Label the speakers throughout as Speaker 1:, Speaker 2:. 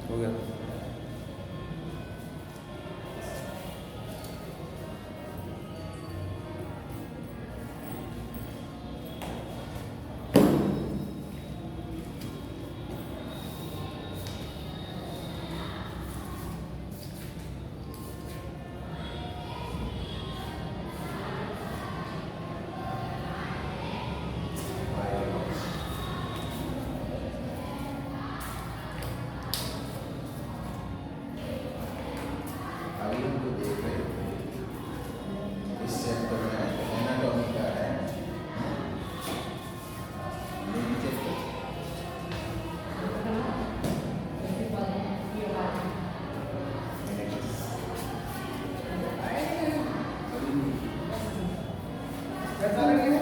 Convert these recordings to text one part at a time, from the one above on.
Speaker 1: हो गया।
Speaker 2: अभी हम जो देख रहे थे इस चैप्टर में एनाटॉमी का है मेन चैप्टर। कैसा लगेगा?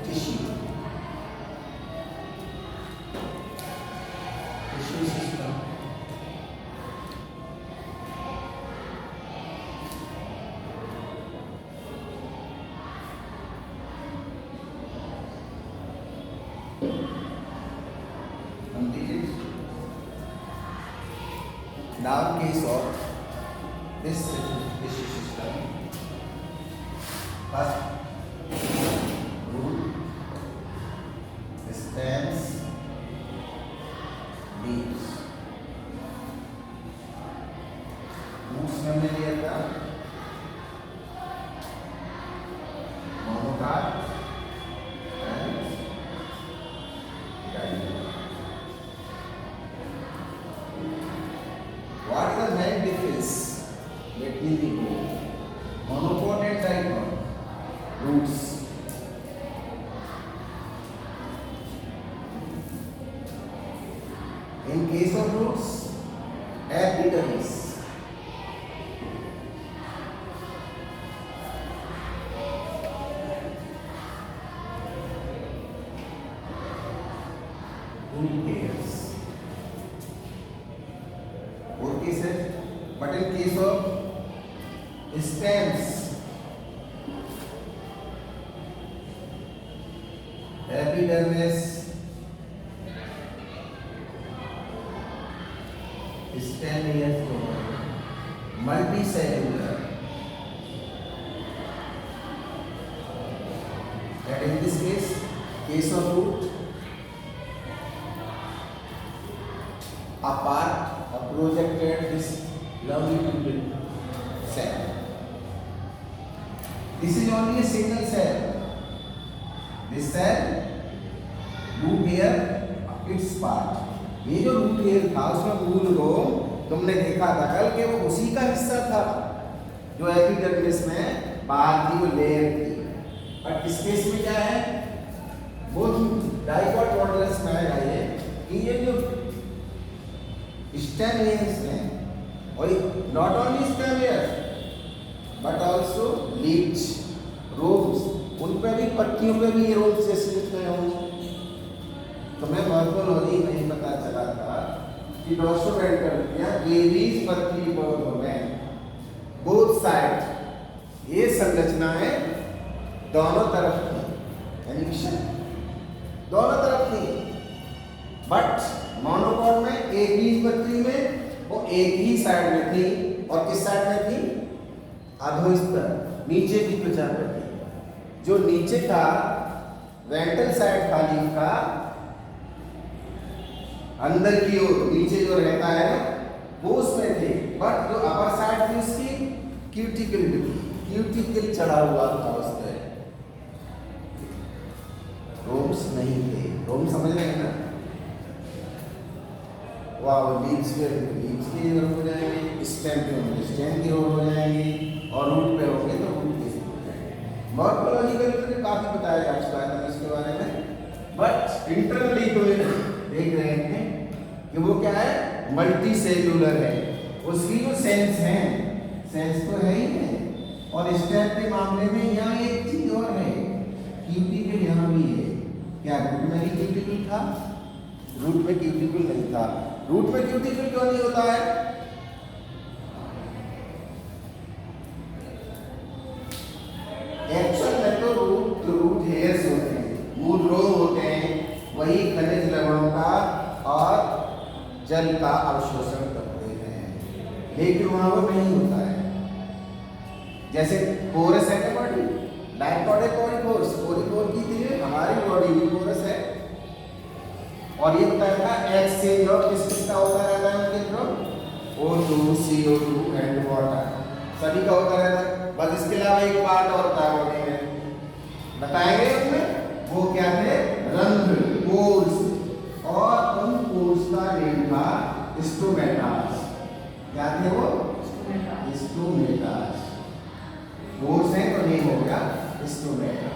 Speaker 2: Tissue. Tissue system. Completed. Now case of this tissue system. First, root, stems, leaves. Roots में हमने लिया था monocot and dicotyl. What is the main difference between the two? Monocot and dicot. Roots. In case of roots, epidermis. Root hairs. Both cases, but in case of stems, epidermis, stem hairs, multicellular. And in this case of root, apart or projected this longitudinal cell. This is only a single cell. This cell, root hair, its part. ये जो root hair था उसमें मूल को तुमने देखा था कल कि वो उसी का हिस्सा था जो एपिडर्मिस में बाहर थी, वो लेयर थी। और इस केस में क्या है, वो डाइकोट मॉडल्स में आएगा ये कि ये जो स्टेम लेयर्स हैं, और not only stem layer but also leaves, roams, उन पे भी, पत्तियों पे भी ये रोम्स जैसे दिखते होंगे। तो मैं मॉर्फोलॉजी नहीं पता चला था कि डॉर्सोवेंट्रल या ग्रेविस पत्ती पौधों में बोथ साइड ये संरचनाएं दोनों तरफ थी, यानी दोनों तरफ थी। बट मोनोकॉट में एक ही पत्ती में वो एक ही साइड में थी, और किस साइड में थी, अधोस्तर, नीचे की त्वचा में थी। जो नीचे था वेंट्रल साइड था लीफ का, अंदर की ओर नीचे जो रहता है वो उसमें थे, बट जो अपर साइड थी उसकी क्यूटिकल चढ़ा हुआ था उस पर, रोम्स नहीं थे। रोम समझ रहे हैं ना? वाह, लीव्स की ओर हो जाएंगे, स्टेम पे होंगे स्टेम की ओर हो जाएंगे, और रूट पे होंगे तो रूट की हो जाएंगे। मॉर्फोलॉजिकल तो काफी बताया जा चुका है इसके बारे में, बट इंटरनली तो देख रहे हैं कि वो क्या है, मल्टी सेल्यूलर है। उसकी जो सेल्स हैं, सेल्स तो है ही है, और स्टेम के मामले में यहाँ एक चीज और है, क्यूटिकल यहाँ भी है। क्या रूट में भी था, रूट में क्यूटिकल नहीं था। रूट में क्यूटिकल क्यों नहीं होता है? एक्चुअल में तो रूट हेयर्स होते हैं, मूल रोग होते हैं, वही खनिज लवणों का और जल का अवशोषण करते हैं, लेकिन वहां वो नहीं होता है। जैसे पोरस है ना बॉडी, डायकोटिक पोरिपोर्स, पोरिपोर की थी हमारी बॉडी भी पोरस है, और ये तरह का एक्सचेंज ऑफ किसका होता रहता है उनके through, O2, CO2 and water, सभी का होता रहता है। बस इसके अलावा एक पार्ट और था बॉडी में, बताएंगे उसमें, वो क्या थे? रंध्र, पोर्स, और उन पोर्स का नेम था स्टोमेटास। क्या थे वो? स्टोमेटास। पोर्स है तो नेम हो गया स्टोमेटा।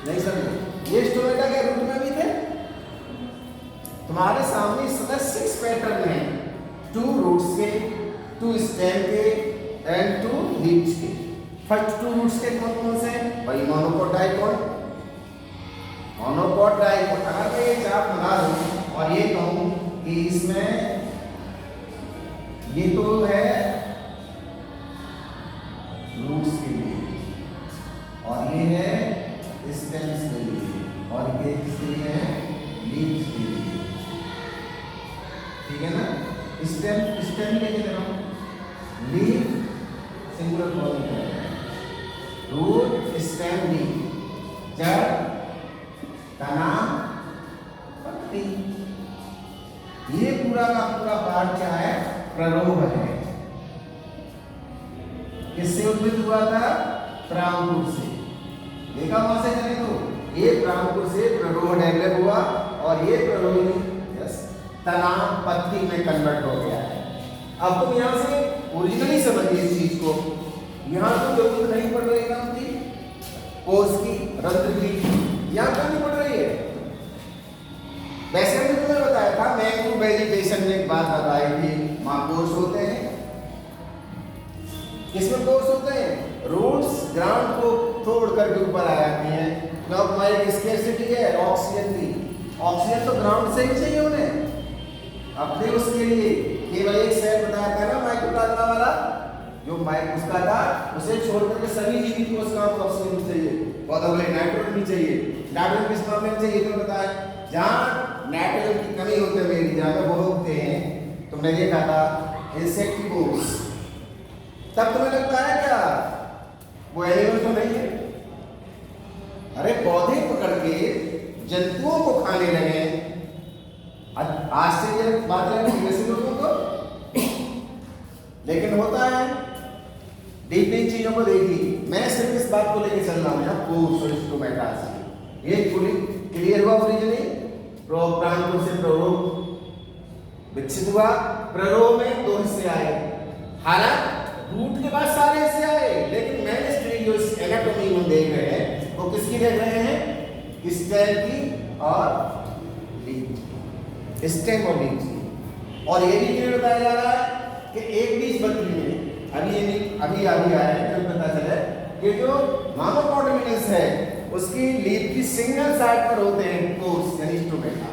Speaker 2: नहीं समझे? ये स्टोमेटा के रूट में भी थे। तुम्हारे सामने इस समय 6 पैटर्न है, 2 रूट्स के, 2 स्टेम के एंड 2 लीव्स के। फर्स्ट 2 रूट्स के कौन कौन से हैं? भाई मोनोकोट डाइकोट, मोनोकोट डाइकोट। अगर मैं ये चार्ट बना दूं और ये कहूं कि इसमें ये तो है रूट्स के लिए और ये है स्टेम्स के लिए और ये किसके लिए है? लीव्स के लिए, ठीक है ना? स्टेम लेके चलो, लीव सिंगुलर फॉर्म है, रूट स्टेम लीव, जड़ तना पत्ती। ये पूरा का पूरा पार्ट क्या है? प्ररोह है। किससे उद्भित हुआ था? प्रांकुर से। देखा वहां से चले तो ये प्रांकुर से प्ररोह डेवलप हुआ और ये प्ररोह तना पत्ती में कन्वर्ट हो गया है। अब तुम यहाँ से ओरिजिनली समझिए इस चीज को, यहाँ तो जरूरत नहीं पड़ रही काम की, कोष की, रंध्र की, यहाँ क्यों नहीं पड़ रही है? वैसे भी तुम्हें बताया था, मैक्रो वेजिटेशन में एक बात बताई थी, वहां कोष होते हैं। किसमें कोष होते हैं? रूट्स ग्राउंड को तोड़ करके ऊपर आ जाती हैं। तो हमारी स्केर्सिटी है ऑक्सीजन की, ऑक्सीजन तो ग्राउंड से ही चाहिए उन्हें। अपने उसके लिए केवल एक सेल बताया था ना माइक्रोप्लाज्मा वाला, जो माइक उसका था, उसे छोड़कर के सभी जीवित कोशिकाओं को ऑक्सीजन चाहिए, पौधों को नाइट्रोजन भी चाहिए। नाइट्रोजन किस मामले में चाहिए तो बताया, जहाँ नाइट्रोजन की कमी होते हुए जहाँ वो होते हैं, तुमने देखा था इंसेक्टिवोर्स। तब तुम्हें लगता है क्या वो एनिमल तो नहीं है? अरे पौधे पकड़ के जंतुओं को खाने लगे। आश्चर्यजनक बात है वैसे लोगों को, लेकिन होता है। डीप इन चीजों को देखिए, मैं सिर्फ इस बात को लेकर चल रहा हूँ ना, कोर्स और स्टोमेटास ये पूरी क्लियर हुआ। ओरिजिनली प्रांकुर से प्ररोह विकसित हुआ। प्ररोह में 2 हिस्से आए, हालांकि रूट के बाद सारे हिस्से आए, लेकिन मैंने स्ट्रीम जो एनाटॉमी में देख रहे हैं वो किसकी देख रहे हैं? स्टेम की और लीफ, स्टेम और लीफ की। और ये भी क्लियर बताया जा रहा है कि एक 2032 में अभी आया है, जब पता चला कि जो मोनोकोटिलिडन्स है उसकी लीफ की सिंगल साइड पर होते हैं कोर्स, यानी स्टोमेटा।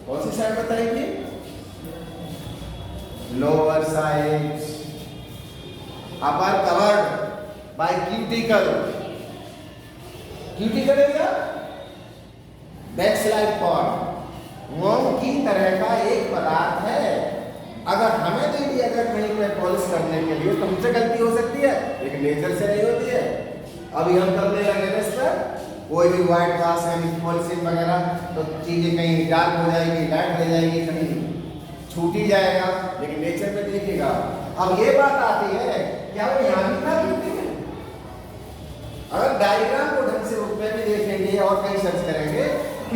Speaker 2: कौन सी साइड बताएंगे? Lower side, upper covered by cuticle. Cuticle है क्या? बैकस्लाइड पॉड, मोम की तरह का एक पदार्थ है। अगर हमें दे दिया अगर कहीं पे पॉलिश करने के लिए, तो हमसे गलती हो सकती है, लेकिन नेचर से नहीं होती है। अभी हम करने लगे इस पर कोई भी व्हाइट क्लास है पॉलिशिंग वगैरह, तो चीजें कहीं डार्क हो जाएगी, लाइट हो जाएगी, कहीं छूट ही जाएगा, लेकिन नेचर में देखिएगा। अब ये बात आती है, क्या वो यहाँ भी था क्यूटिकल? अगर डायग्राम को ढंग से रूप में भी देखेंगे और कहीं सर्च करेंगे,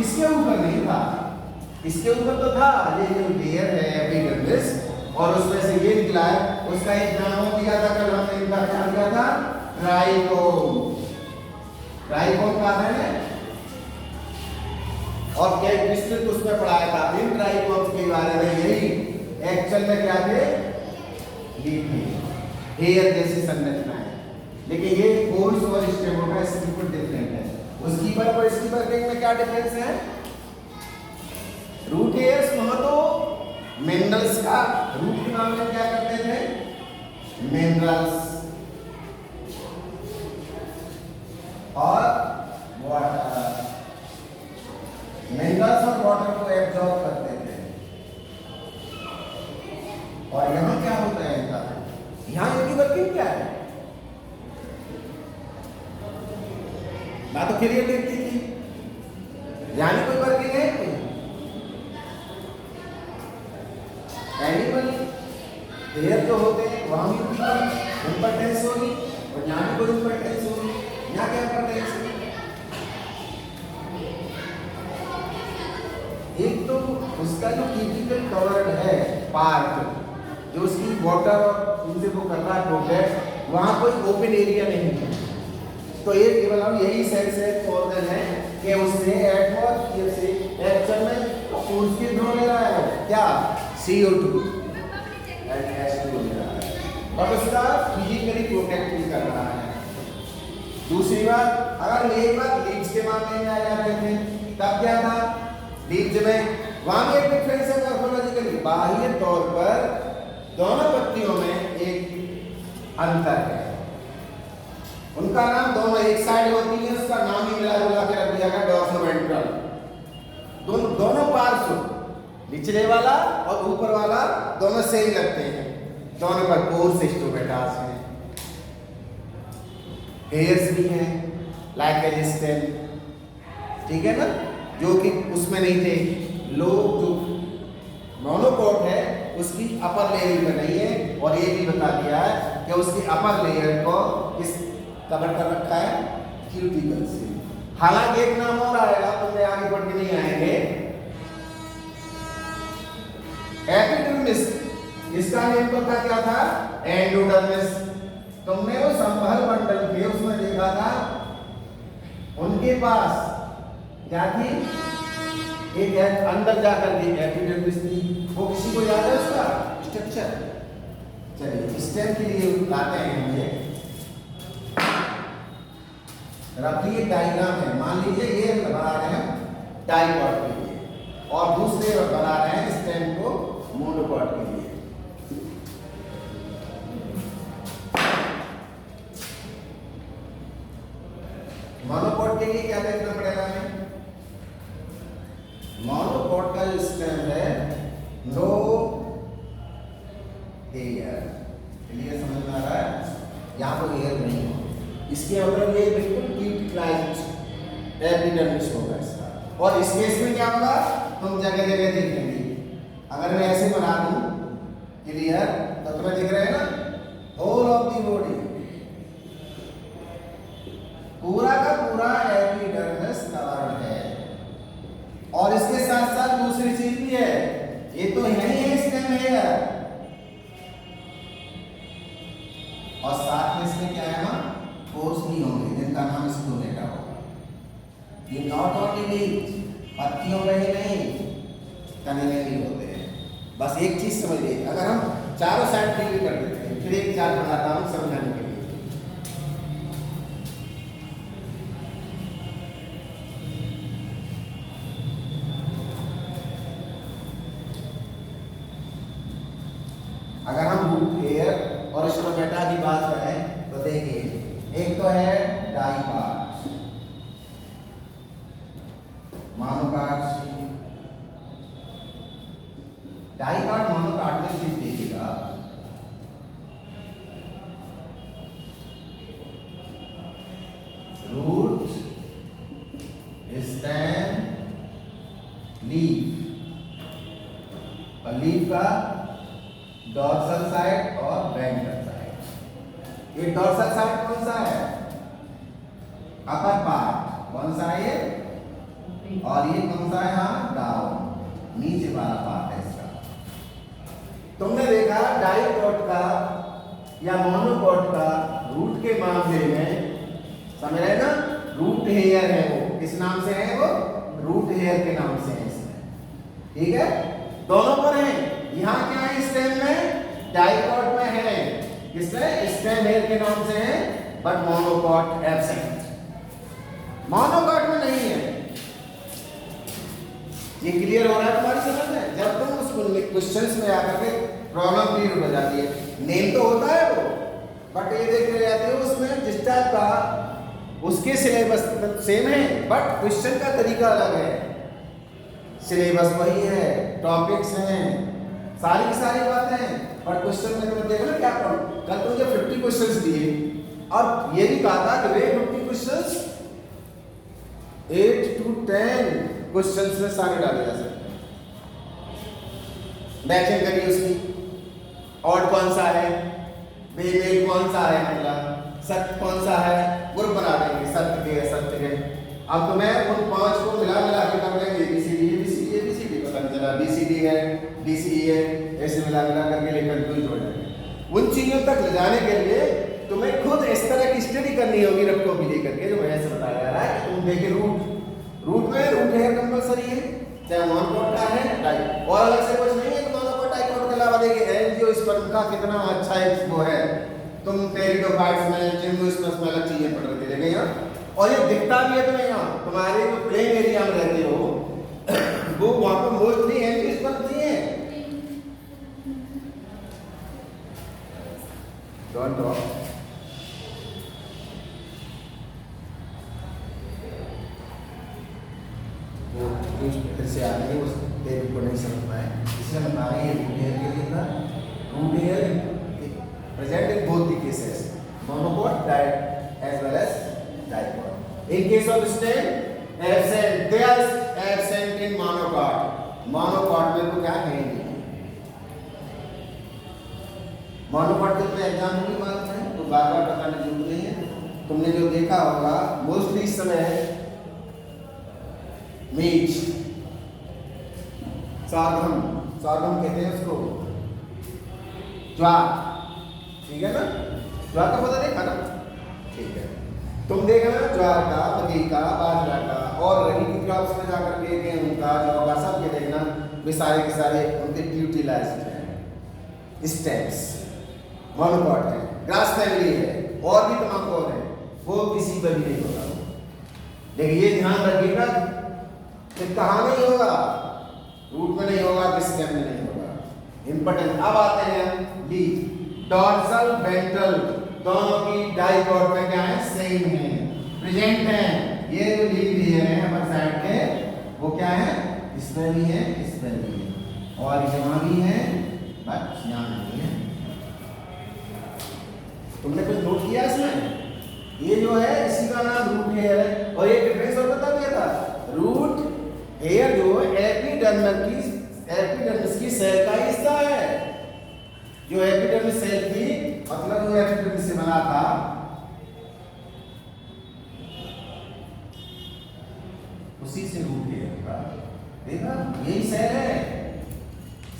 Speaker 2: इसके ऊपर नहीं था, इसके ऊपर तो था ये जो लेयर है एपिडर्मिस, और उसमें से ये निकला है। उसका एक नाम दिया था, कल हमने इनका क्या दिया था? ट्राइकोम। ट्राइकोम का है और क्या विस्तृत उसमें पढ़ाया था इन ट्राइकोम्स के बारे में। यही एक्चुअल में क्या थे? हेयर जैसी संरचना है, लेकिन ये कोर्स और स्टेमोटा इससे बिल्कुल डिफरेंट है। उसकी वर्क और इसकी वर्किंग में क्या डिफरेंस है? रूट हेयर्स वहां तो मिनरल्स का रूट के नाम में क्या करते थे? मिनरल्स और वाटर, मिनरल्स और वाटर को एब्जॉर्ब करते थे। और यहां क्या होता है इनका? यहां इनकी वर्किंग क्या है? मैं तो क्लियर देखती थी, यानी कोई वर्किंग है कोई? एनिमल हेयर जो होते हैं वहां भी इंपॉर्टेंस होगी और यहाँ भी कोई इंपॉर्टेंस होगी। यहाँ क्या इंपॉर्टेंस है? एक तो उसका जो टिपिकल कवर्ड है पार्ट, जो उसकी वाटर और उनसे वो कर रहा है प्रोटेक्ट, वहां कोई ओपन एरिया नहीं है। तो ये केवल हम यही सेंस है ऑर्गन है कि उससे एटमॉस्फेयर से एक्चुअल में फूड्स की ड्रॉ ले रहा है क्या? CO2 एंड H2 ले रहा है, और उसका फिजिकली प्रोटेक्ट भी कर रहा है। दूसरी बात, अगर एक बार लीव्स के मामले में आ जाते थे तब क्या था? लीव्स में वहां भी एक डिफरेंस है मॉर्फोलॉजिकली, बाह्य तौर पर दोनों पत्तियों में एक अंतर है। उनका नाम दोनों एक साइड होती है, उसका नाम ही मिला जुला के रख दिया गया डॉर्सोवेंट्रल। दोनों पार्श्व, निचले वाला और ऊपर वाला दोनों सेम लगते हैं, दोनों पर पोर्स स्टोमेटास हैं, हेयर्स भी हैं, लाइक ए स्टेम, ठीक है ना, जो कि उसमें नहीं थे। लोग जो मोनोकोट है उसकी अपर लेयर में नहीं है, और ये भी बता दिया है कि उसकी अपर लेयर को किस कवर कर रखा है? क्यूटिकल से। हालांकि एक नाम और आएगा, तुमने आगे बढ़ के नहीं आएंगे, एपिडर्मिस, इसका नेम तो क्या था? एंडोडर्मिस। तुमने वो संवहन मंडल के उसमें देखा था, उनके पास क्या थी? एक अंदर जाकर के एपिडर्मिस थी। वो किसी को याद है उसका स्ट्रक्चर? चलिए स्टेम के लिए लाते हैं मुझे रफली एक डायग्राम है। मान लीजिए ये बना रहे हैं डाइपॉड के लिए और दूसरे बना रहे हैं स्टेम को मोनोपॉड के लिए। मोनोपॉड के लिए क्या देखना पड़ेगा हमें? मोनोपॉड का जो स्टेम है नो एयर, क्लियर समझ में आ रहा है? यहाँ पर एयर नहीं हो, इसके मतलब ये बिल्कुल क्यूटिकलाइज्ड एपिडर्मिस होगा इसका। और इस केस में क्या होगा? तुम जगह जगह देखेंगे। अगर मैं ऐसे बना दूं क्लियर, तो तुम्हें दिख रहा है ना होल ऑफ दी बॉडी, पूरा का पूरा एपिडर्मिस कवर्ड है। और इसके साथ साथ दूसरी चीज भी है, ये तो नहीं है स्टेम हेयर, और साथ में इसमें क्या है ना, पोर्स भी होंगे जिनका नाम स्टोमेटा होगा। ये नॉट ओनली पत्तियों में ही नहीं, तने में भी होते हैं। बस एक चीज समझिए, अगर हम चारों साइड क्लियर कर देते हैं, फिर एक चार्ट बनाता हूं समझाने के लिए। अगर हम रूट हेयर और स्टोमेटा की बात करें तो देखिए, एक तो है डाइपार्ट, मोनोकार्ड। डाइपार्ट मोनोकार्ड में चीज देखिएगा, रूट, स्टेम, लीफ, और लीफ का डॉर्सल साइड और वेंट्रल साइड। ये डॉर्सल साइड कौन सा है? अपर पार्ट, कौन सा है ये? और ये कौन सा है? हाँ, डाउन, नीचे वाला पार्ट है इसका। तुमने देखा डाइपॉड का या मोनोपॉड का रूट के मामले में, समझ रहे ना, रूट हेयर है वो, किस नाम से है वो? रूट हेयर के नाम से है इसमें, ठीक है? दोनों पर है। यहाँ क्या है? स्टेम में, डाइपॉड में है, किसमें? स्टेम हेयर के नाम से है, बट मोनोपॉड एब्सेंट। मोनोकॉट में नहीं ये क्लियर हो रहा है तुम्हारी समझ में? जब तुम उस क्वेश्चंस में आकर के प्रॉब्लम क्लियर हो जाती है, नेम तो होता है वो, बट ये देख रहे जाते हो उसमें जिस टाइप का उसके सिलेबस सेम है बट क्वेश्चन का तरीका अलग है। सिलेबस वही है, टॉपिक्स हैं, सारी की सारी बातें हैं, बट क्वेश्चन में तुम देखो ना क्या प्रॉब्लम। कल तुमने 50 क्वेश्चंस दिए और ये भी कहा था कि वे 50 क्वेश्चंस 8 to 10 क्वेश्चंस में सारे डाले जा सकते हैं। मैचिंग करिए उसकी, ऑड कौन सा है, बेमेल कौन सा है, मतलब सत्य कौन सा है, ग्रुप बना देंगे सत्य के असत्य के। अब तुम्हें उन 5 को मिला मिला के कर लेंगे, ABCD ABCD ABCD पता नहीं चला, BCD है DCE है, ऐसे मिला मिला करके लेकर कंफ्यूज हो जाएंगे। उन चीजों तक ले जाने के लिए तुम्हें खुद इस तरह की स्टडी करनी होगी रफ कॉपी लेकर के, जो ऐसे बताया जा रहा है कि तुम देखिए रूट में रूट है कंपलसरी है, चाहे मोनोकोट का है टाइप, और अलग से कुछ नहीं है। तो मोनोकोट टाइप के अलावा देखिए एंजियोस्पर्म का कितना अच्छा एक वो है, तुम टेरिडोफाइट्स में जिम्नोस्पर्म्स में अलग चीजें पढ़ रहे थे यहाँ, और ये दिखता भी है तुम्हें यहाँ तुम्हारे जो प्लेन एरिया में रहते हो वो वहां पर मोस्टली एंजियोस्पर्म्स ही है। Don't talk. वो फिर से आ रही है, उस टेबल को नहीं समझ पाए, इसलिए बता रहे हैं रूट हेयर के लिए था। Root hair present in both the cases, monopod as well as dipod. In case of stem, absent, they are absent in monopod. monopod में तो क्या कहेंगे, monopod के तो एग्जाम होगी मालूम है, तो बार बार बताने जरूरत नहीं है। तुमने जो देखा होगा मोस्टली इस समय मीच सार्गम कहते हैं उसको, ज्वार, ठीक है ना, ज्वार का पता देखा ना, ठीक है। तुम देखना ज्वार का, मकई का, बाजरा का, और रबी की क्रॉप्स में जाकर के गेहूं का, जौ का, सब के देखना वे सारे के सारे उनके यूटिलाइज्ड हैं, स्टेम्स, मोनोकॉट है, ग्रास फैमिली है, और भी तमाम पौधे हैं, वो किसी पर भी नहीं होगा। लेकिन ये ध्यान रखिएगा कि कहाँ नहीं होगा, रूट में नहीं होगा, किस स्टेम में नहीं होगा, इंपॉर्टेंट। अब आते हैं लीफ, डॉर्सल वेंट्रल दोनों की डाइकॉट में क्या है, सेम है, प्रेजेंट है। ये जो लीफ दिए हैं हमारे साइड के वो क्या है, इसमें भी है, इसमें भी है, और यहाँ भी है, बस यहाँ नहीं है। तुमने कुछ नोट किया इसमें? ये जो है इसी का नाम रूट हेयर है, और ये डिफरेंस और बता दिया था। रूट हेयर जो एपिडर्मिस की सेल का हिस्सा है, जो एपिडर्मिस सेल की मतलब जो एपिडर्मिस से बना था, उसी से रूट हेयर का, देखा यही सेल है,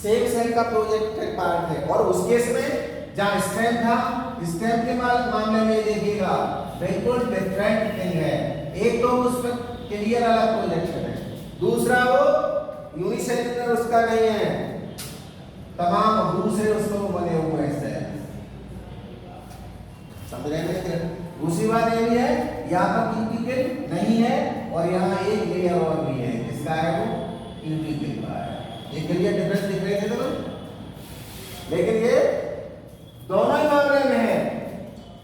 Speaker 2: सेम सेल का प्रोजेक्टेड पार्ट है। और उसके इसमें जहां स्टेम था, स्टेम के मामले में देखिएगा बिल्कुल डिफरेंट थिंग है। एक तो उस पर क्लियर अलग प्रोजेक्शन है, दूसरा वो यूनिसेलुलर उसका नहीं है, तमाम दूसरे उसको बने हुए हैं। समझ रहे हैं? दूसरी बात ये भी है, यहाँ पर क्यूटिकल नहीं है, और यहाँ एक लेयर और भी है, इसका है वो क्यूटिकल का है। ये क्लियर डिफरेंस दिख रहे थे तो, लेकिन ये दोनों ही मामले में है,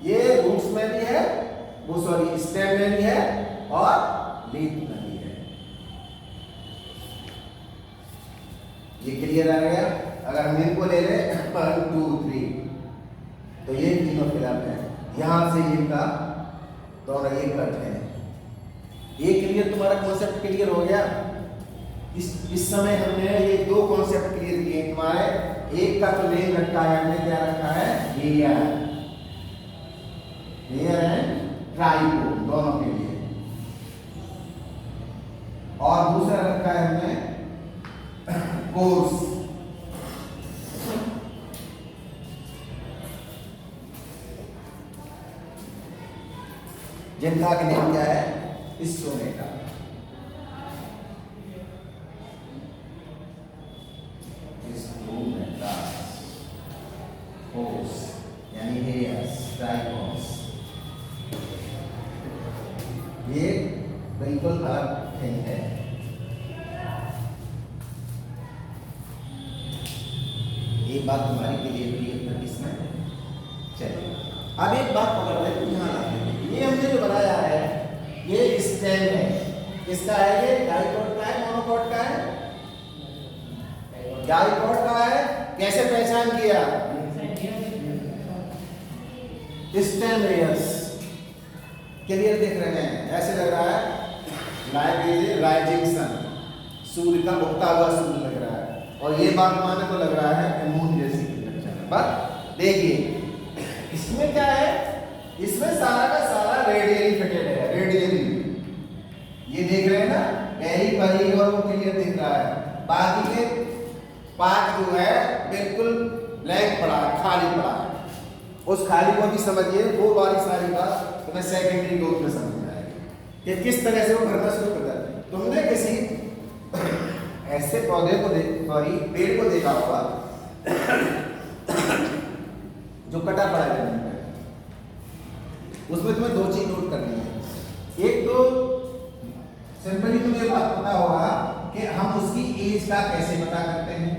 Speaker 2: ये रूट्स में भी है, वो सॉरी स्टेम में भी है, और लीफ में भी है। ये क्लियर आ गया? अगर हम इनको ले लें 1 2 3, तो ये तीनों फिलहाल है, यहां से इनका दोनों एक कट है। ये क्लियर, तुम्हारा कॉन्सेप्ट क्लियर हो गया? इस समय हमने ये दो कॉन्सेप्ट क्लियर किए तुम्हारे। एक का तो नेम रखा है हमने, क्या रखा है, हेयर, हेयर एंड ट्राइकोन दोनों के लिए, और दूसरा रखा है हमने कोर्स, जिनका का नेम क्या है, स्टोमेटा। कोर्स यानी हेयर्स, ट्राइकोन्स, ये बिल्कुल अलग थिंग है। ये बात तुम्हारी क्लियर हुई है इसमें। चलिए अब एक बात पकड़ रहे हैं, ध्यान रखें, ये हमने जो बनाया है ये स्टेम है, किसका है ये? डाइकोट का है, मोनोकोट का है? डाइकोट का है। कैसे पहचान किया? स्टेम लेयर्स क्लियर दिख रहे हैं, ऐसे लग रहा है राइजिंग सन, सूर्य का उगता हुआ सूर्य लग रहा है, और ये बात माने तो लग रहा है मून जैसी पिक्चर है। बस देखिए इसमें क्या है, इसमें सारा का सारा रेडियली फिटेड है, रेडियली ये देख रहे हैं ना, पहली परी और वो क्लियर दिख रहा है, बाकी के पार्ट जो है बिल्कुल ब्लैंक पड़ा है, खाली पड़ा है। उस खाली को भी समझिए, वो वाली सारी बात तुम्हें सेकेंडरी ग्रोथ में समझ में आएगी कि किस तरह से वो भरना शुरू करता है। तुमने किसी ऐसे पौधे को पेड़ को देखा होगा जो कटा पड़ा है जमीन पे, उसमें तुम्हें दो चीज नोट करनी है। एक तो सिंपली तुम्हें बात पता होगा कि हम उसकी एज का कैसे पता करते हैं।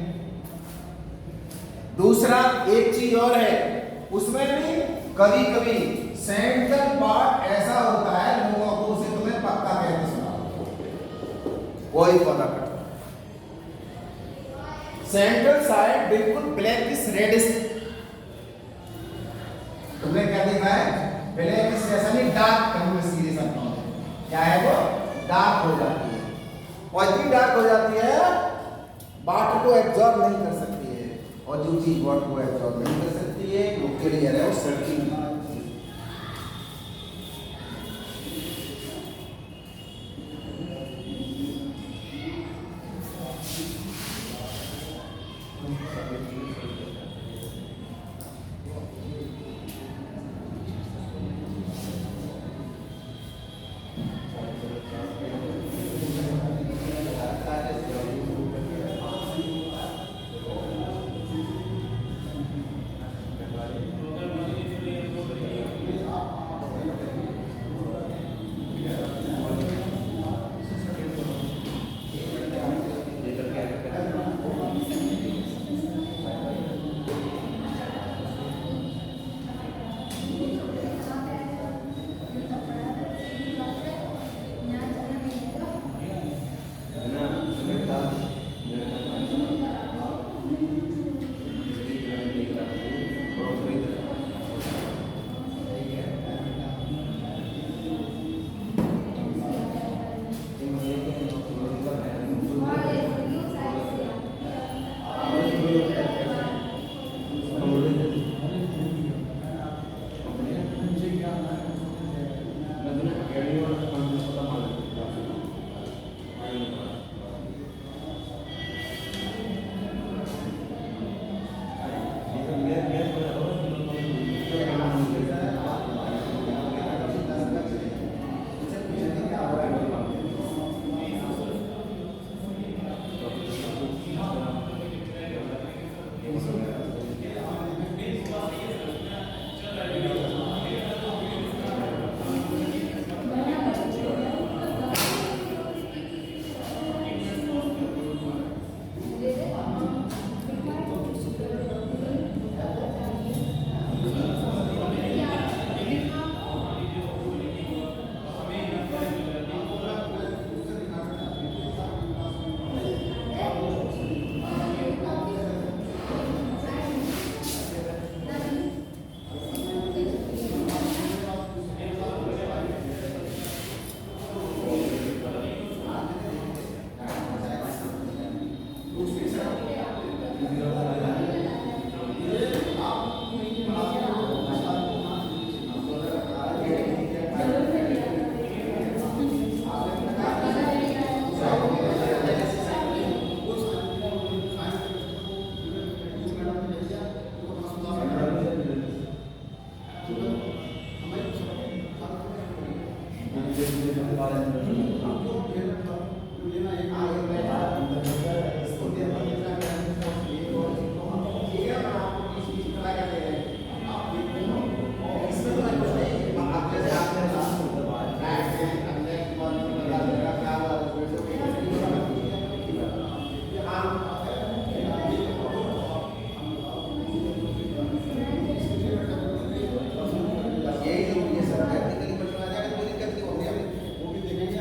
Speaker 2: दूसरा एक चीज और है, उसमें भी कभी कभी सेंट्रल पार्ट ऐसा होता है, लोगों को उसे तुम्हें पक्का कहते सुना, वही पता करता सेंट्रल साइड बिल्कुल ब्लैकिश रेडिश, तुमने क्या देखा है? ब्लैकिश जैसा नहीं, डार्क कहूंगा सीधे शब्दों में, क्या है वो? डार्क हो जाती है, और इतनी डार्क हो जाती है वाटर को एब्जॉर्ब नहीं कर सकती है, और जो चीज वाटर को एब्जॉर्ब नहीं कर सकती है वो क्लियर है, वो सर्किल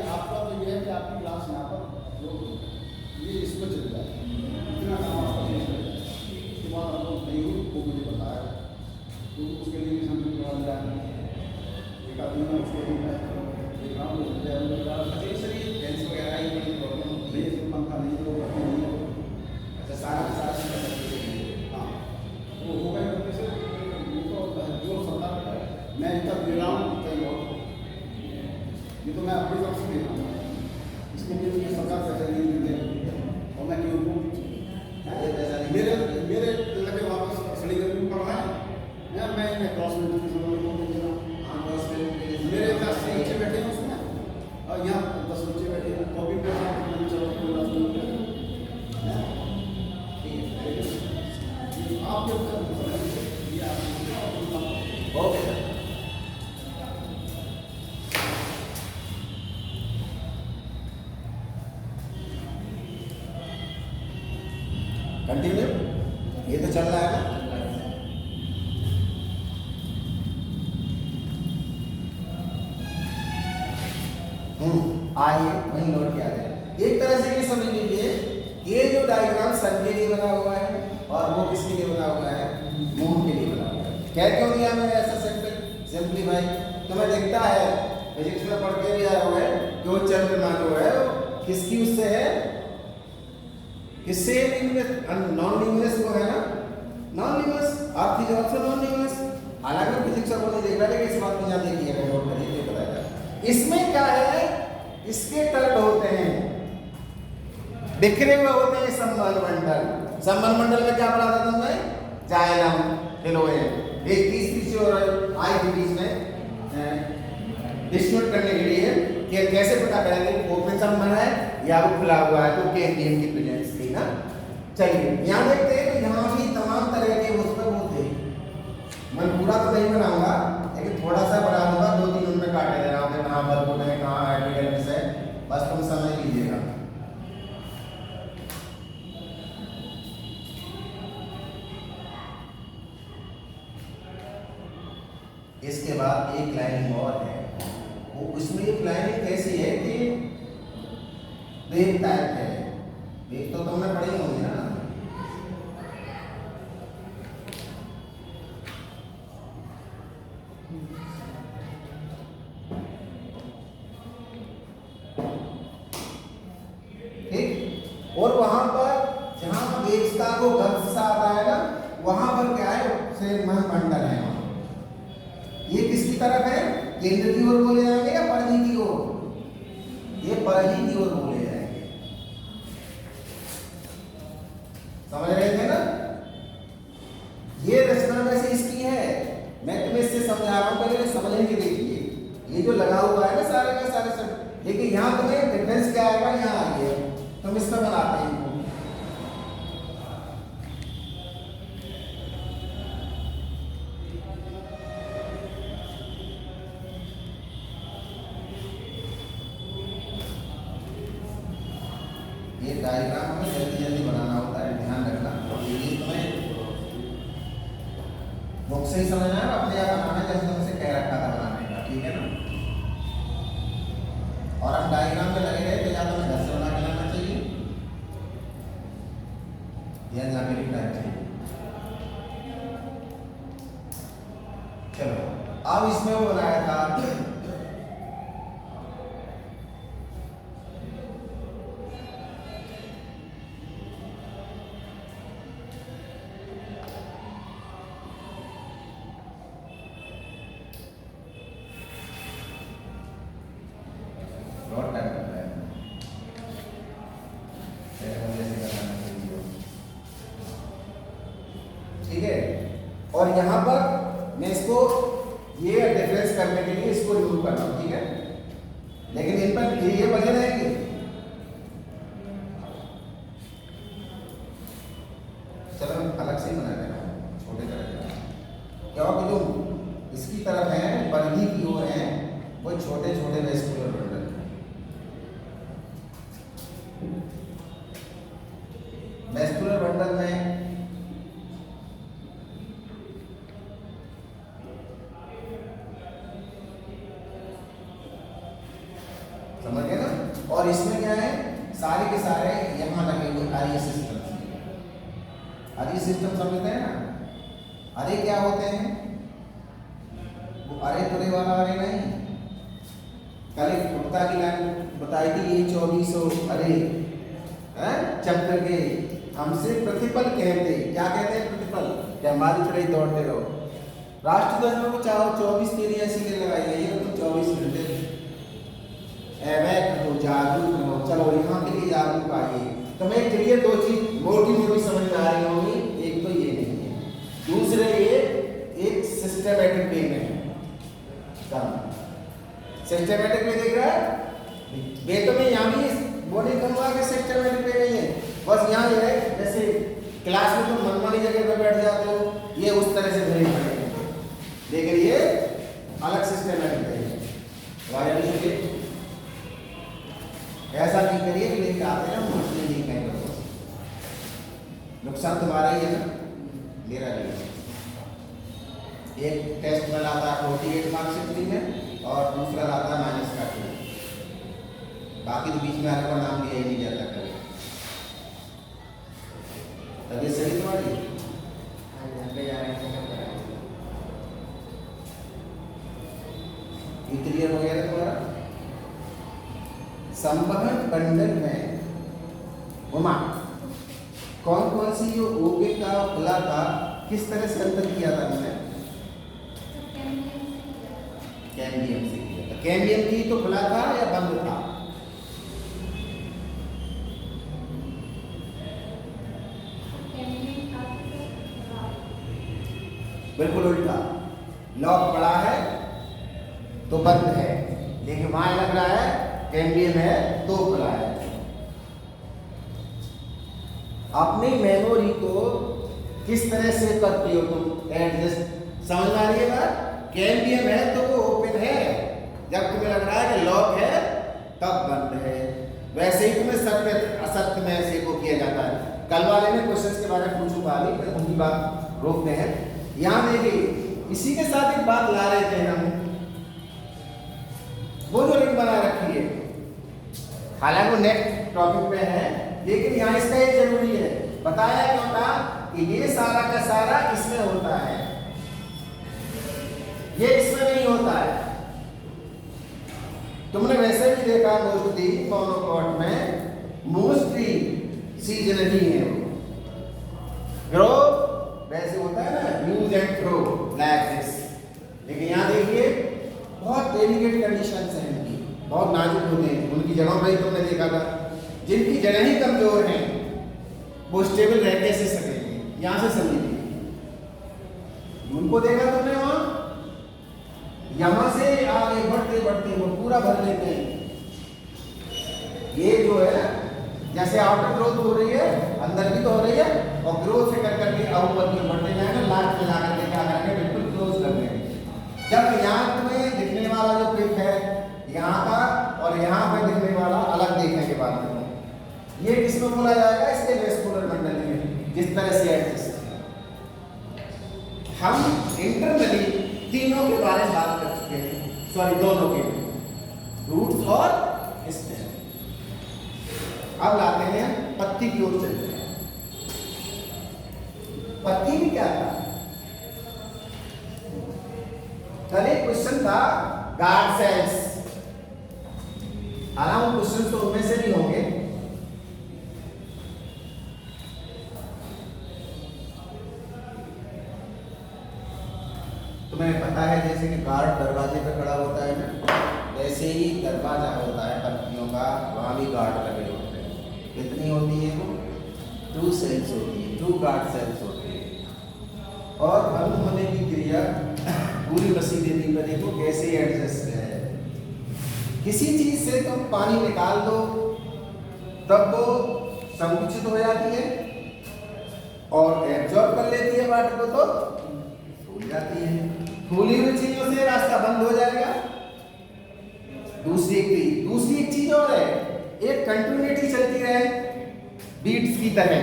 Speaker 1: आपका तो ये है कि आपकी क्लास यहाँ पर जो ये इस पर चल जाए, इतना काम आपका नहीं चल जाए। उसके बाद आप लोग नहीं हुई वो मुझे बताया, तो उसके लिए समझ में जाए एक आदमी में उसके लिए मैं देख रहा हूँ
Speaker 2: शरीर लेंस वगैरह ही कोई प्रॉब्लम
Speaker 1: नहीं, इसमें पंखा नहीं तो करते नहीं हो।
Speaker 2: अच्छा सारा
Speaker 1: हाँ वो हो गए करने से ये तो जो सरकार का है, मैं इतना दे रहा हूँ कहीं और, ये तो मैं अपनी तरफ से दे रहा हूँ, इसके लिए मुझे सरकार पैसे नहीं देते और मैं क्यों दूँ? मेरे मेरे लगे वापस सड़ी गर्मी पड़ रहा है या मैं क्रॉस में दे रहा हूँ। मेरे 10 बच्चे बैठे हैं उसमें और यहाँ 10 बच्चे बैठे हैं, कॉपी पे आपके
Speaker 2: ओके सर कंटिन्यू, ये तो चल रहा है ना। आइए वहीं लौट के आ जाए। एक तरह से ये समझ लीजिए, ये जो डायग्राम सन के लिए बना हुआ है और वो किसके लिए बना हुआ है, मून के लिए बना हुआ है। क्या क्यों दिया मैंने ऐसा सिंपलीफाई? तो मैं देखता है फिजिक्स में पढ़ के भी आया हुआ है कि वो चंद्रमा जो है वो किसकी उससे है, किससे नॉन ल्यूमिनस को है ना, non luminous, earth is also known luminous. हालांकि फिजिक्स को नहीं देख रहा लेकिन इस बात को यहाँ देखिएगा, नोट करिए, बताएगा इसमें क्या है, इसके तट होते हैं, बिखरे हुए होते हैं संबंध मंडल। संबंध मंडल में क्या पढ़ा था तुमने, जाइलम, फिलोएम, एक तीसरी और आई के बीच में डिस्ट्रीब्यूट करने के लिए कि कैसे पता करेंगे ओपन संबंध है या वो खुला हुआ है, तो केंद्रीय की प्रेजेंस थी ना। चलिए यहाँ देखते हैं तो यहाँ भी तमाम तरह के उस पर वो थे। मैं पूरा तो नहीं बनाऊंगा लेकिन थोड़ा सा बना दूंगा, 2-3 उनमें काटे दे रहा हूँ, कहाँ बर्बोन है, कहाँ हाइड्रोजन है, बस तुम समझ लीजिएगा। इसके बाद एक लाइनिंग और है, वो उसमें एक लाइनिंग कैसी है कि वेव टाइप है, वेव तो तुमने पढ़ी होंगी ना। ठीक, और वहां पर जहां वेव्स का वो गर्भ सा आता है ना, वहां पर क्या है, से मंडल है। ये किसकी तरफ है, केंद्र की ओर बोले जाएंगे या परिधि की ओर, ये परिधि की ओर बोले जाएंगे, समझ रहे थे ना। ये रचना वैसे इसकी है, मैं तुम्हें इससे समझा रहा हूं, पहले समझने के देखिए। ये जो लगा हुआ है ना सारे का सारे सब, लेकिन यहां तुम्हें डिफरेंस क्या आएगा, यहां आ गया, तुम इसमें बनाते हैं। ये डायग्राम में जल्दी जल्दी बनाना होता है, ध्यान रखना। ये तुम्हें बुक से ही समझना है, अपने आप बनाना जैसे तुमसे कह रखा था बनाने का, ठीक है ना। और हम डायग्राम में लगे रहे तो या तुम्हें घर से बना के लाना चाहिए या जाके लिखना चाहिए। चलो अब इसमें वो बनाया था ठीक है। और यहाँ पर मैं इसको ये डिफरेंस करने के लिए इसको रिमूव कर रहा हूँ, ठीक है, लेकिन इन पर ये बने रहेंगे। चलो मैं अलग से ही बना देना छोटे तरह का, क्योंकि जो इसकी तरफ है परिधि की ओर है वो छोटे छोटे वेस्कुलर बंडल, वेस्कुलर बंडल में समझ गए ना। और इसमें क्या है, सारे के सारे यहाँ लगेंगे अरे सिस्टम। अरे सिस्टम समझते हैं ना? अरे क्या होते हैं? वो अरे तुरे वाला अरे नहीं। कल एक गुप्ता की लाइन बताई थी, ये 2400 अरे चक्र के हमसे प्रतिपल कहते। क्या कहते हैं? प्रतिपल। क्या हमारी तरह ही दौड़ते रहो। राष्ट्रध्वज में वो चाहो 24 तेरी ऐसी के लगाई गई है, तो 24 घंटे अवैध हो, जागरूक हो। चलो यहाँ के लिए जागरूक आइए। तो मैं क्लियर दो चीज मोटी मोटी समझ में आ रही होंगी। एक तो ये नहीं है, दूसरे ये एक सिस्टमैटिक वे में काम। सिस्टमैटिक में देख रहा है वे, तो मैं यहाँ भी वो नहीं कहूँगा कि सिस्टमैटिक वे नहीं है। बस यहाँ ये है, जैसे क्लास में तुम मनमानी जगह पर बैठ जाते हो, ये उस तरह से भरे पड़े हैं, लेकिन ये अलग सिस्टमैटिक है। ऐसा नहीं करिए कि लेके आते हैं हम उसने नहीं कहेंगे। नुकसान तुम्हारा ही है ना, मेरा नहीं। एक टेस्ट में लाता है 48 मार्क्स में और दूसरा लाता है माइनस का 2। बाकी तो बीच में आने का नाम लिया ही नहीं जाता कभी। तभी सही तुम्हारी क्लियर हो गया तुम्हारा। संवहन बंडल में उमा कौन कौन सी जो ओके का खुला था, किस तरह से अंतर किया था हमने? कैम्बियम से किया था। कैम्बियम की तो खुला था या बंद था? बिल्कुल उल्टा। लॉक पड़ा है तो बंद है, लेकिन वहां लग रहा है कैम्बियम है तो खुला है। अपनी मेमोरी को किस तरह से करती हो तुम एडजस्ट? समझ में आ रही है बात? कैम्बियम है तो वो ओपन है, जब तुम्हें लग रहा है कि लॉक है तब बंद है। वैसे ही तुम्हें सत्य असत्य में ऐसे को किया जाता है। कल वाले में क्वेश्चन के बारे में पूछूंगा, अभी फिर उनकी बात रोकते हैं। यहाँ देखिए, इसी के साथ एक बात ला रहे थे हम, वो जो लिंक बना रखी है, हालांकि वो नेक्स्ट टॉपिक पे है, लेकिन यहाँ इसका ये जरूरी है बताया क्यों था कि ये सारा का सारा इसमें होता है, ये इसमें नहीं होता है। तुमने वैसे भी देखा मोस्टली मोनोकॉट में मोस्टली सीजनली है वो। ग्रो वैसे होता है ना, use and throw like this. लेकिन यहाँ देखिए बहुत डेलिकेट कंडीशंस हैं इनकी, बहुत नाजुक होते हैं। उनकी जगहों पर ही तुमने देखा था, जिनकी जगह ही कमजोर हैं वो स्टेबल रह कैसे सकेंगे? यहाँ से समझिए, उनको देखा तुमने वहां, यहां से आगे बढ़ते बढ़ते वो पूरा भर लेते हैं। ये जो है जैसे आउटर ग्रोथ हो रही है, अंदर भी तो हो रही है, और ग्रोथ से कर करके ऊपर की बढ़ते जाएंगे, लास्ट में ला करके क्या करेंगे, बिल्कुल क्लोज कर देंगे। जब यहाँ तुम्हें दिखने वाला जो पिक है यहाँ का और यहाँ पे दिखने वाला अलग देखने के बाद में, ये किसमें बोला जाएगा? इसके वेस्कुलर मंडल में। जिस तरह से एडजस्ट हम इंटरनली तीनों के बारे में बात कर चुके हैं, सॉरी दोनों के, रूट्स और स्टेम। अब लाते हैं पत्ती की ओर चलते हैं। पत्ती में क्या था? कल एक क्वेश्चन था गार्ड सेल्स, हालांकि क्वेश्चन तो उनमें से नहीं होंगे। तुम्हें पता है जैसे कि गार्ड दरवाजे पे खड़ा होता है ना, वैसे ही दरवाजा होता है पत्तियों का, वहां भी गार्ड लगे होते हैं। कितनी होती है वो? 2 सेल्स होती है, 2 गार्ड सेल्स होती है। और भंग होने की क्रिया पूरी वसीलेती पर देखो कैसे एडजस्ट है। किसी चीज से तुम पानी निकाल दो तब वो संकुचित हो जाती है और एब्जॉर्ब कर लेती है वाटर को, तो फूल जाती है। फूली हुई चीजों से रास्ता बंद हो जाएगा। दूसरी एक चीज और है, एक कंटिन्यूटी चलती रहे बीट्स की तरह,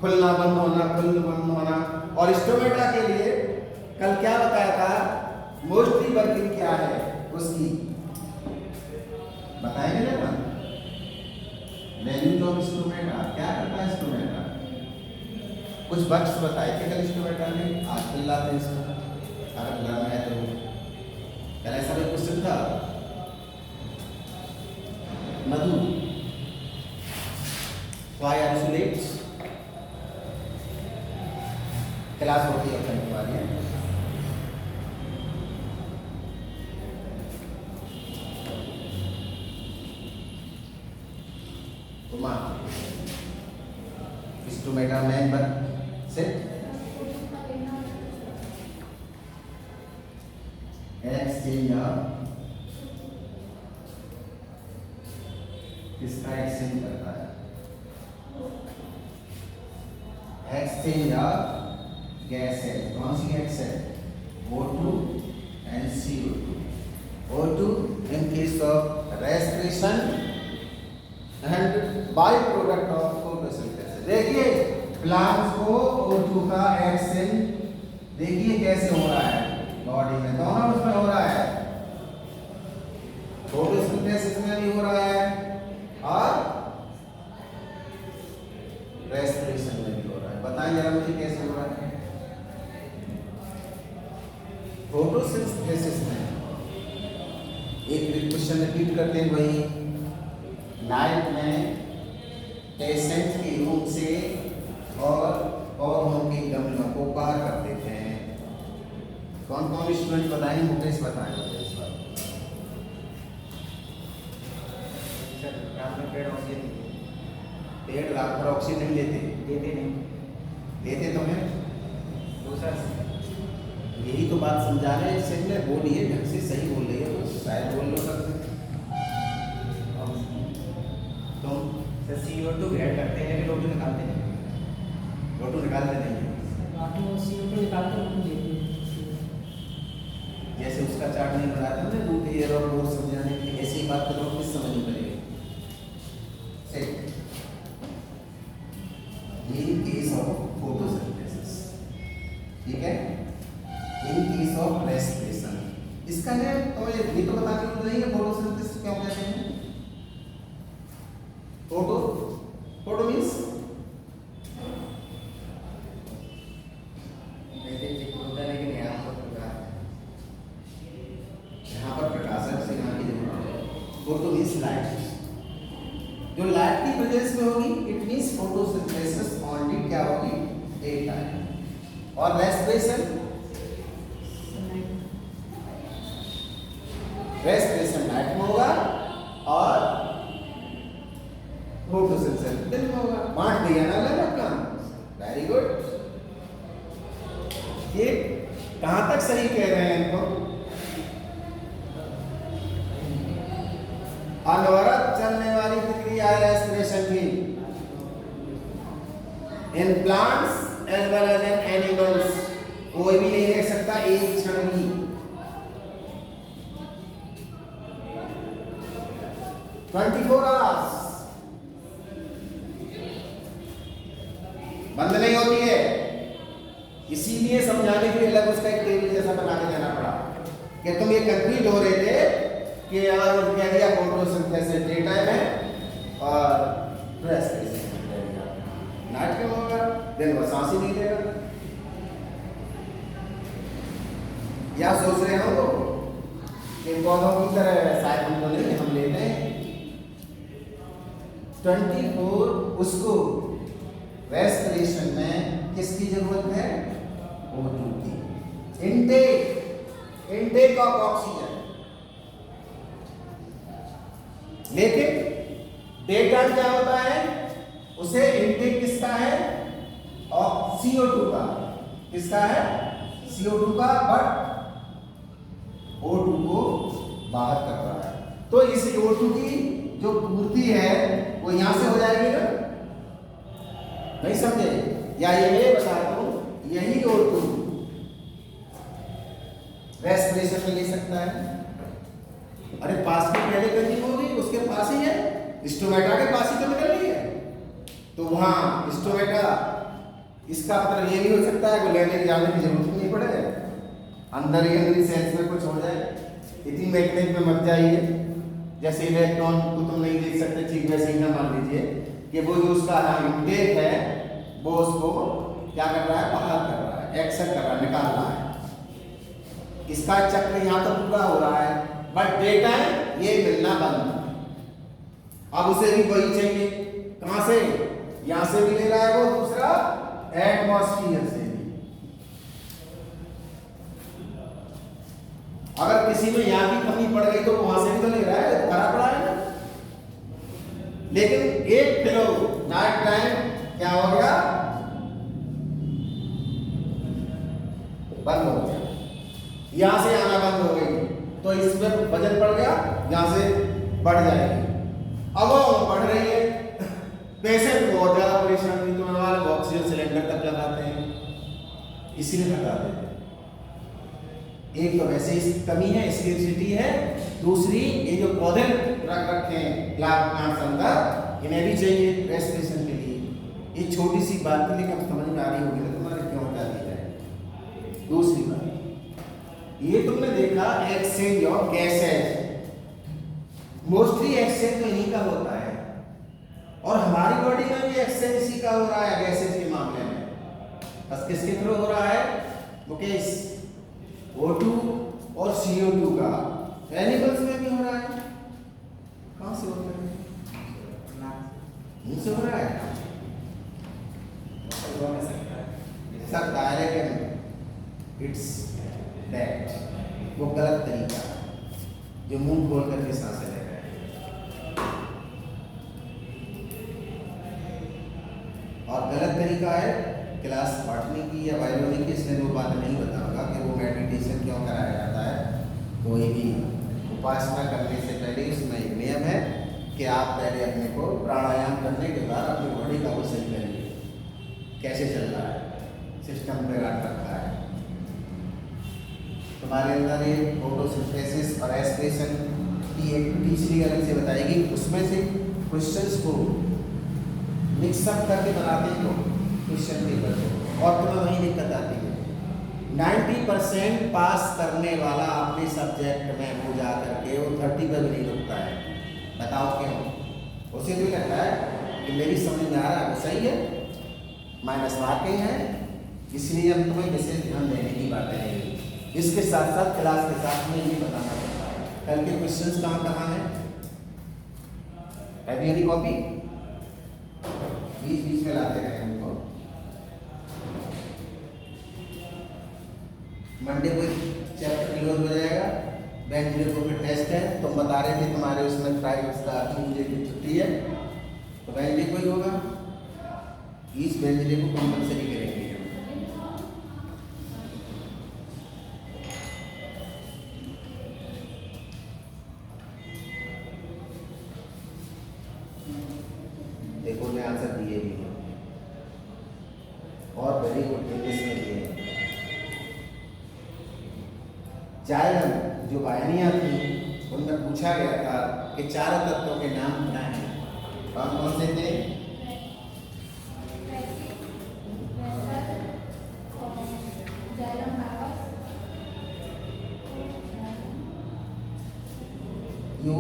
Speaker 2: खुलना बंद होना, खुलना बंद होना। और स्टोमेटा के लिए कल क्या बताया था, मोस्टली वर्किंग क्या है उसकी? बताएंगे ना वैल्यूज ऑफ स्टोमेटा क्या करता है स्टोमेटा। कुछ बक्स बताए थे कल स्टोमेटा में, आजकल लाते हैं इसको अगर लर्न है तो। कल ऐसा कोई क्वेश्चन था Madhu why are you late, class होती है अपनी वाली है। Stomata member set exchange किसका एक्सचेंज करता है, एक्सचेंज गैस है, कौन सी गैस है O2 and CO2। O2 in case of respiration and by product of photosynthesis। देखिए प्लांट्स को O2 का एक्सचेंज देखिए कैसे हो रहा है बॉडी में, दोनों उसमें हो रहा है, फोटोसिंथेसिस में भी हो रहा है और रेस्पिरेशन में भी हो रहा है। बताइए जरा मुझे कैसे हो रहा है। फोटोसिंथेसिस में एक क्वेश्चन रिपीट करते हैं वही, नाइट में पेशेंट के रूम से और पौधों के गमलों को पार कर देते हैं। कौन कौन स्टूडेंट बताएंगे, मुकेश बताएंगे इस बार। पेड़ रात भर ऑक्सीजन नहीं देते तो हैं दूसरा। यही तो बात समझा रहे हैं, सही में बोलिए, ढंग से सही बोल रही है तो शायद बोल लो सकते।
Speaker 3: CO2 ग्रेड करते हैं लेकिन O2 निकालते नहीं,
Speaker 2: O2 निकालते नहीं है।
Speaker 3: CO2 निकालते हैं
Speaker 2: जैसे उसका चार्ट नहीं बनाता ना रूट एयर और लोड समझाने की, ऐसी बात करो किस समझ में पड़ेगी। इन केस ऑफ फोटोसिंथेसिस, ठीक है, इन केस ऑफ रेस्पिरेशन, इसका है तो ये तो बताने को नहीं है फोटोसिंथेसिस क्यों कहते हैं। फोटो मीन्स यहाँ पर प्रकाशक से यहाँ की जरूरत है। फोटो मीन्स लाइट, जो लाइट की प्रेजेंस में होगी इट मीन्स फोटोसिंथेसिस ओनली क्या होगी डे टाइम। और रेस्पिरेशन नाइट में होगा और फोटोसिंथेसिस दिन में होगा। बांट दिया ना अलग काम, वेरी गुड। ये कहां तक सही कह रहे हैं इनको। अनवरत चलने वाली प्रक्रिया है रेस्पिरेशन की in plants as well as in animals. कोई भी नहीं देख सकता एक क्षण भी। फोर आवर्स बंद नहीं होती है, इसीलिए समझाने के लिए अलग उसका एक टेबल जैसा बना के देना पड़ा कि तुम ये कंफ्यूज हो रहे थे कि यार कह दिया फोटोसिंथेसिस डे टाइम है और रेस्पिरेशन नाइट में होगा, दिन भर सांस ही नहीं लेगा। या सोच रहे हो कि पौधों की तरह शायद हम तो नहीं, हम लेते हैं 24 उसको रेस्पिरेशन में किसकी जरूरत है O2 की। Intake of oxygen. लेकिन डे टाइम क्या होता है, उसे इनटेक किसका है और CO2 का, किसका है CO2 का, बट O2 को बाहर कर रहा है। तो इस O2 की जो पूर्ति है वो यहां से हो जाएगी ना, नहीं समझे। या ये बताता हूं, यही O2 रेस्पिरेशन में ले सकता है। अरे पास में पहले करनी होगी, उसके पास ही है, स्टोमेटा के पास ही तो निकल रही है, तो वहां स्टोमेटा, इसका मतलब ये भी हो सकता है कि लेने जाने की जरूरत नहीं पड़े, अंदर ही अंदर सेल्स में कुछ हो जाए। इतनी मैकेनिक में मत जाइए, जैसे इलेक्ट्रॉन को तुम नहीं देख सकते, ठीक वैसे ही ना मान लीजिए कि वो जो उसका इंटेक है वो उसको क्या कर रहा है, बाहर कर रहा है, एक्सेप्ट कर रहा है, निकाल रहा है। इसका चक्र यहाँ तो पूरा हो रहा है, बट डे टाइम ये मिलना बंद। अब उसे भी वही चाहिए, कहां से, यहां से भी ले रहा है वो, दूसरा एटमॉस्फेयर से भी। अगर किसी में यहां की कमी पड़ गई तो वहां से भी तो ले रहा है, भरा पड़ा है ना। लेकिन एक फ्लो नाइट टाइम क्या हो गया, बंद हो गया, यहां से आना बंद हो गई, तो इसमें वजन बढ़ गया, यहां से बढ़ जाएगी। अब वो बढ़ रही है, पेशेंट बहुत ज्यादा परेशान नहीं, तो हमारे ऑक्सीजन सिलेंडर तक लगाते हैं, इसीलिए हटा देते हैं। एक तो वैसे ही कमी है, स्केर्सिटी है, दूसरी ये जो पौधे रख रखे हैं ग्लास अंदर, इन्हें भी चाहिए रेस्पिरेशन के लिए। ये छोटी सी बात थी, लेकिन समझ में आ रही होगी ना तुम्हारे क्यों हटा दी जाए। दूसरी बात, ये तुमने देखा exchange of gases, mostly exchange तो इन्हीं का होता है, और हमारी बॉडी में भी एक्सचेंज इसी का हो रहा है गैसेज के मामले में। बस किसके थ्रू हो रहा है मुकेश, O2 और CO2 का। एनिमल्स में भी हो रहा है, कहां से हो रहा है, मुंह से हो रहा है, सकता है, लेकिन इट्स दैट वो गलत तरीका जो मुंह खोल करके सांसें ले रहे हैं, और गलत तरीका है क्लास बांटने की या बायोलॉजी की। इसलिए वो बात नहीं बताऊंगा कि वो मेडिटेशन क्यों कराया जाता है। कोई भी उपासना करने से पहले इसमें एक नियम है कि आप पहले अपने को प्राणायाम करने के बाद अपनी बॉडी का वो सही करिए, कैसे चल रहा है, सिस्टम पे रख रखा है तुम्हारे अंदर। ये फोटोसिंथेसिस और एस्पिरेशन की एक तीसरी अलग से बताएगी, उसमें से क्वेश्चंस को मिक्सअप करके बनाते हैं लोग क्वेश्चन पेपर को, और तुम्हें वही दिक्कत आती है। 90% पास करने वाला अपने सब्जेक्ट में हो जा करके वो 30 पर भी नहीं रुकता है। बताओ क्यों? उसे भी लगता है कि मेरी समझ में आ रहा है वो सही है, माइनस वाकई है, इसलिए हम तुम्हें विशेष ध्यान देने की बात है। इसके साथ साथ क्लास के साथ में ये बताना पड़ता है कल के क्वेश्चंस कहाँ कहाँ हैं। Have you copy? बीच बीच में लाते रहे उनको। मंडे को चैप्टर क्लोज हो जाएगा, वेडनेसडे को फिर टेस्ट है। तुम बता रहे थे तुम्हारे उसमें फ्राइडे का ट्यूसडे की छुट्टी है, तो वेडनेसडे को ही होगा। इस वेडनेसडे को कंपलसरी करेंगे। देखो मैं आंसर दिए भी हैं और वेरी गुड इंग्लिश में दिए हैं। जाइलम जो वाहिनियाँ थी उनमें पूछा गया था कि चारों तत्वों के नाम क्या हैं, कौन कौन से थे? यू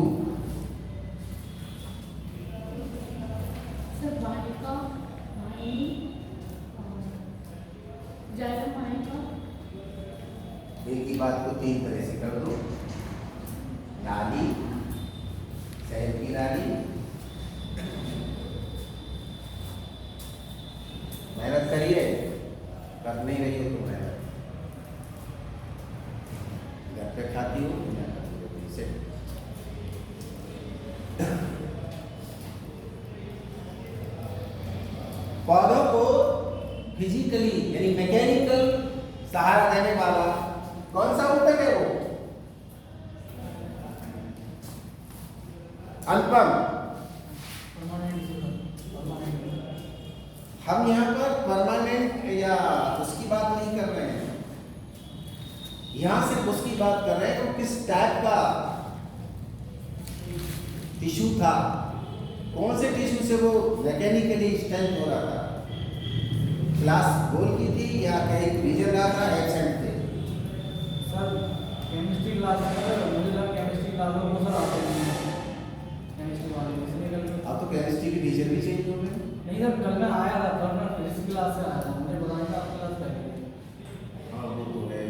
Speaker 2: एक ही बात को तीन तरह से कर दो। नाली, शहर की नाली, मेहनत करिए, कर नहीं रही हो तो मेहनत, घर पे खाती हो से पौधों को फिजिकली यानी मैकेनिकल सहारा देने वाला कौन सा ऊतक है? वो अनुपम, हम यहाँ पर परमानेंट या उसकी बात नहीं कर रहे हैं, यहाँ सिर्फ उसकी बात कर रहे हैं तो किस टाइप का टिश्यू था, कौन से टिश्यू से वो मैकेनिकली स्ट्रेंथ हो रहा था। क्लास गोल की थी या कहीं रीजन रहा था, एब्सेंट थे?
Speaker 3: सर केमिस्ट्री क्लास में मुझे लगा केमिस्ट्री क्लास में वो सर आते हैं
Speaker 2: टीचर भी चेंज हो गए।
Speaker 3: नहीं सर, कल मैं आया था, कल मैं फिजिक्स क्लास से आया था, मुझे बताया था आपकी क्लास पहले।
Speaker 2: हाँ वो तो है,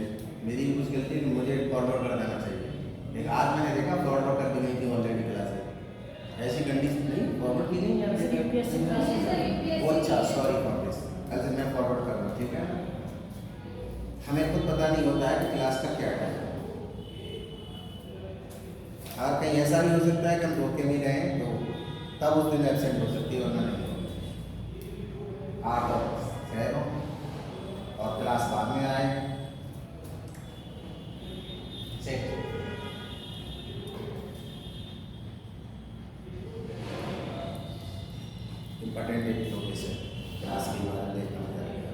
Speaker 2: मेरी भी कुछ गलती है, मुझे फॉरवर्ड कर देना चाहिए। लेकिन आज मैंने देखा फॉरवर्ड कर दी गई थी ऑलरेडी क्लास है, ऐसी कंडीशन नहीं फॉरवर्ड की नहीं है। वो अच्छा, सॉरी फॉर दिस, कल से मैं फॉरवर्ड कर रहा हूँ, ठीक है। हमें खुद पता नहीं होता है कि क्लास का क्या टाइम है। और कहीं ऐसा भी हो सकता है कि हम धोखे में रहें तो तब उस दिन एब्सेंट हो सकती है, वरना नहीं होगी। 8 और 6 और क्लास बाद में आए सेट। इम्पोर्टेंट नोटिस है, क्लास के बारे में देखना पड़ेगा।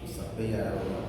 Speaker 2: तो सब पे ही आया होगा।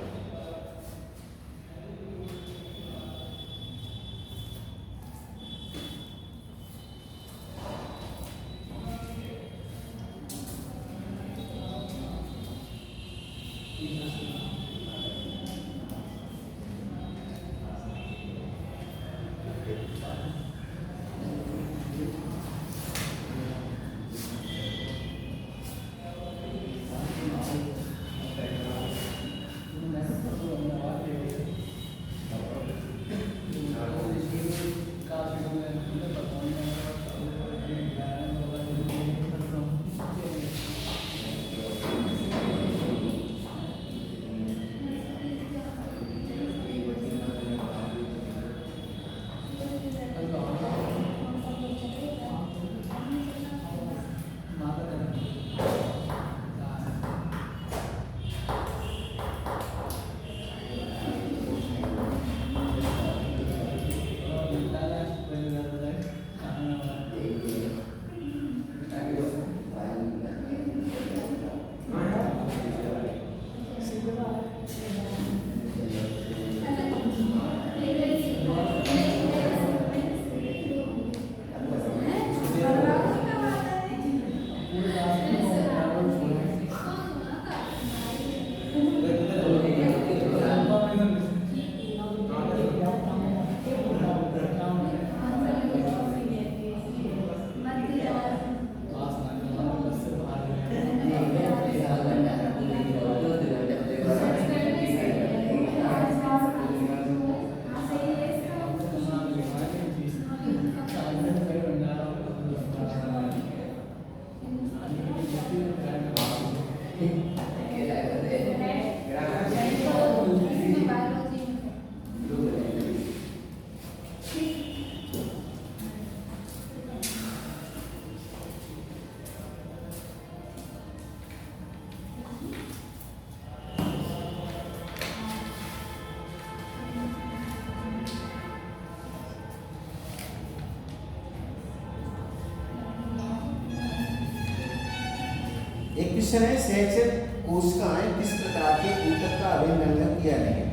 Speaker 2: एक क्वेश्चन है, सहचर कोशिकाएं किस प्रकार के ऊतक का अभिनंदन किया नहीं है।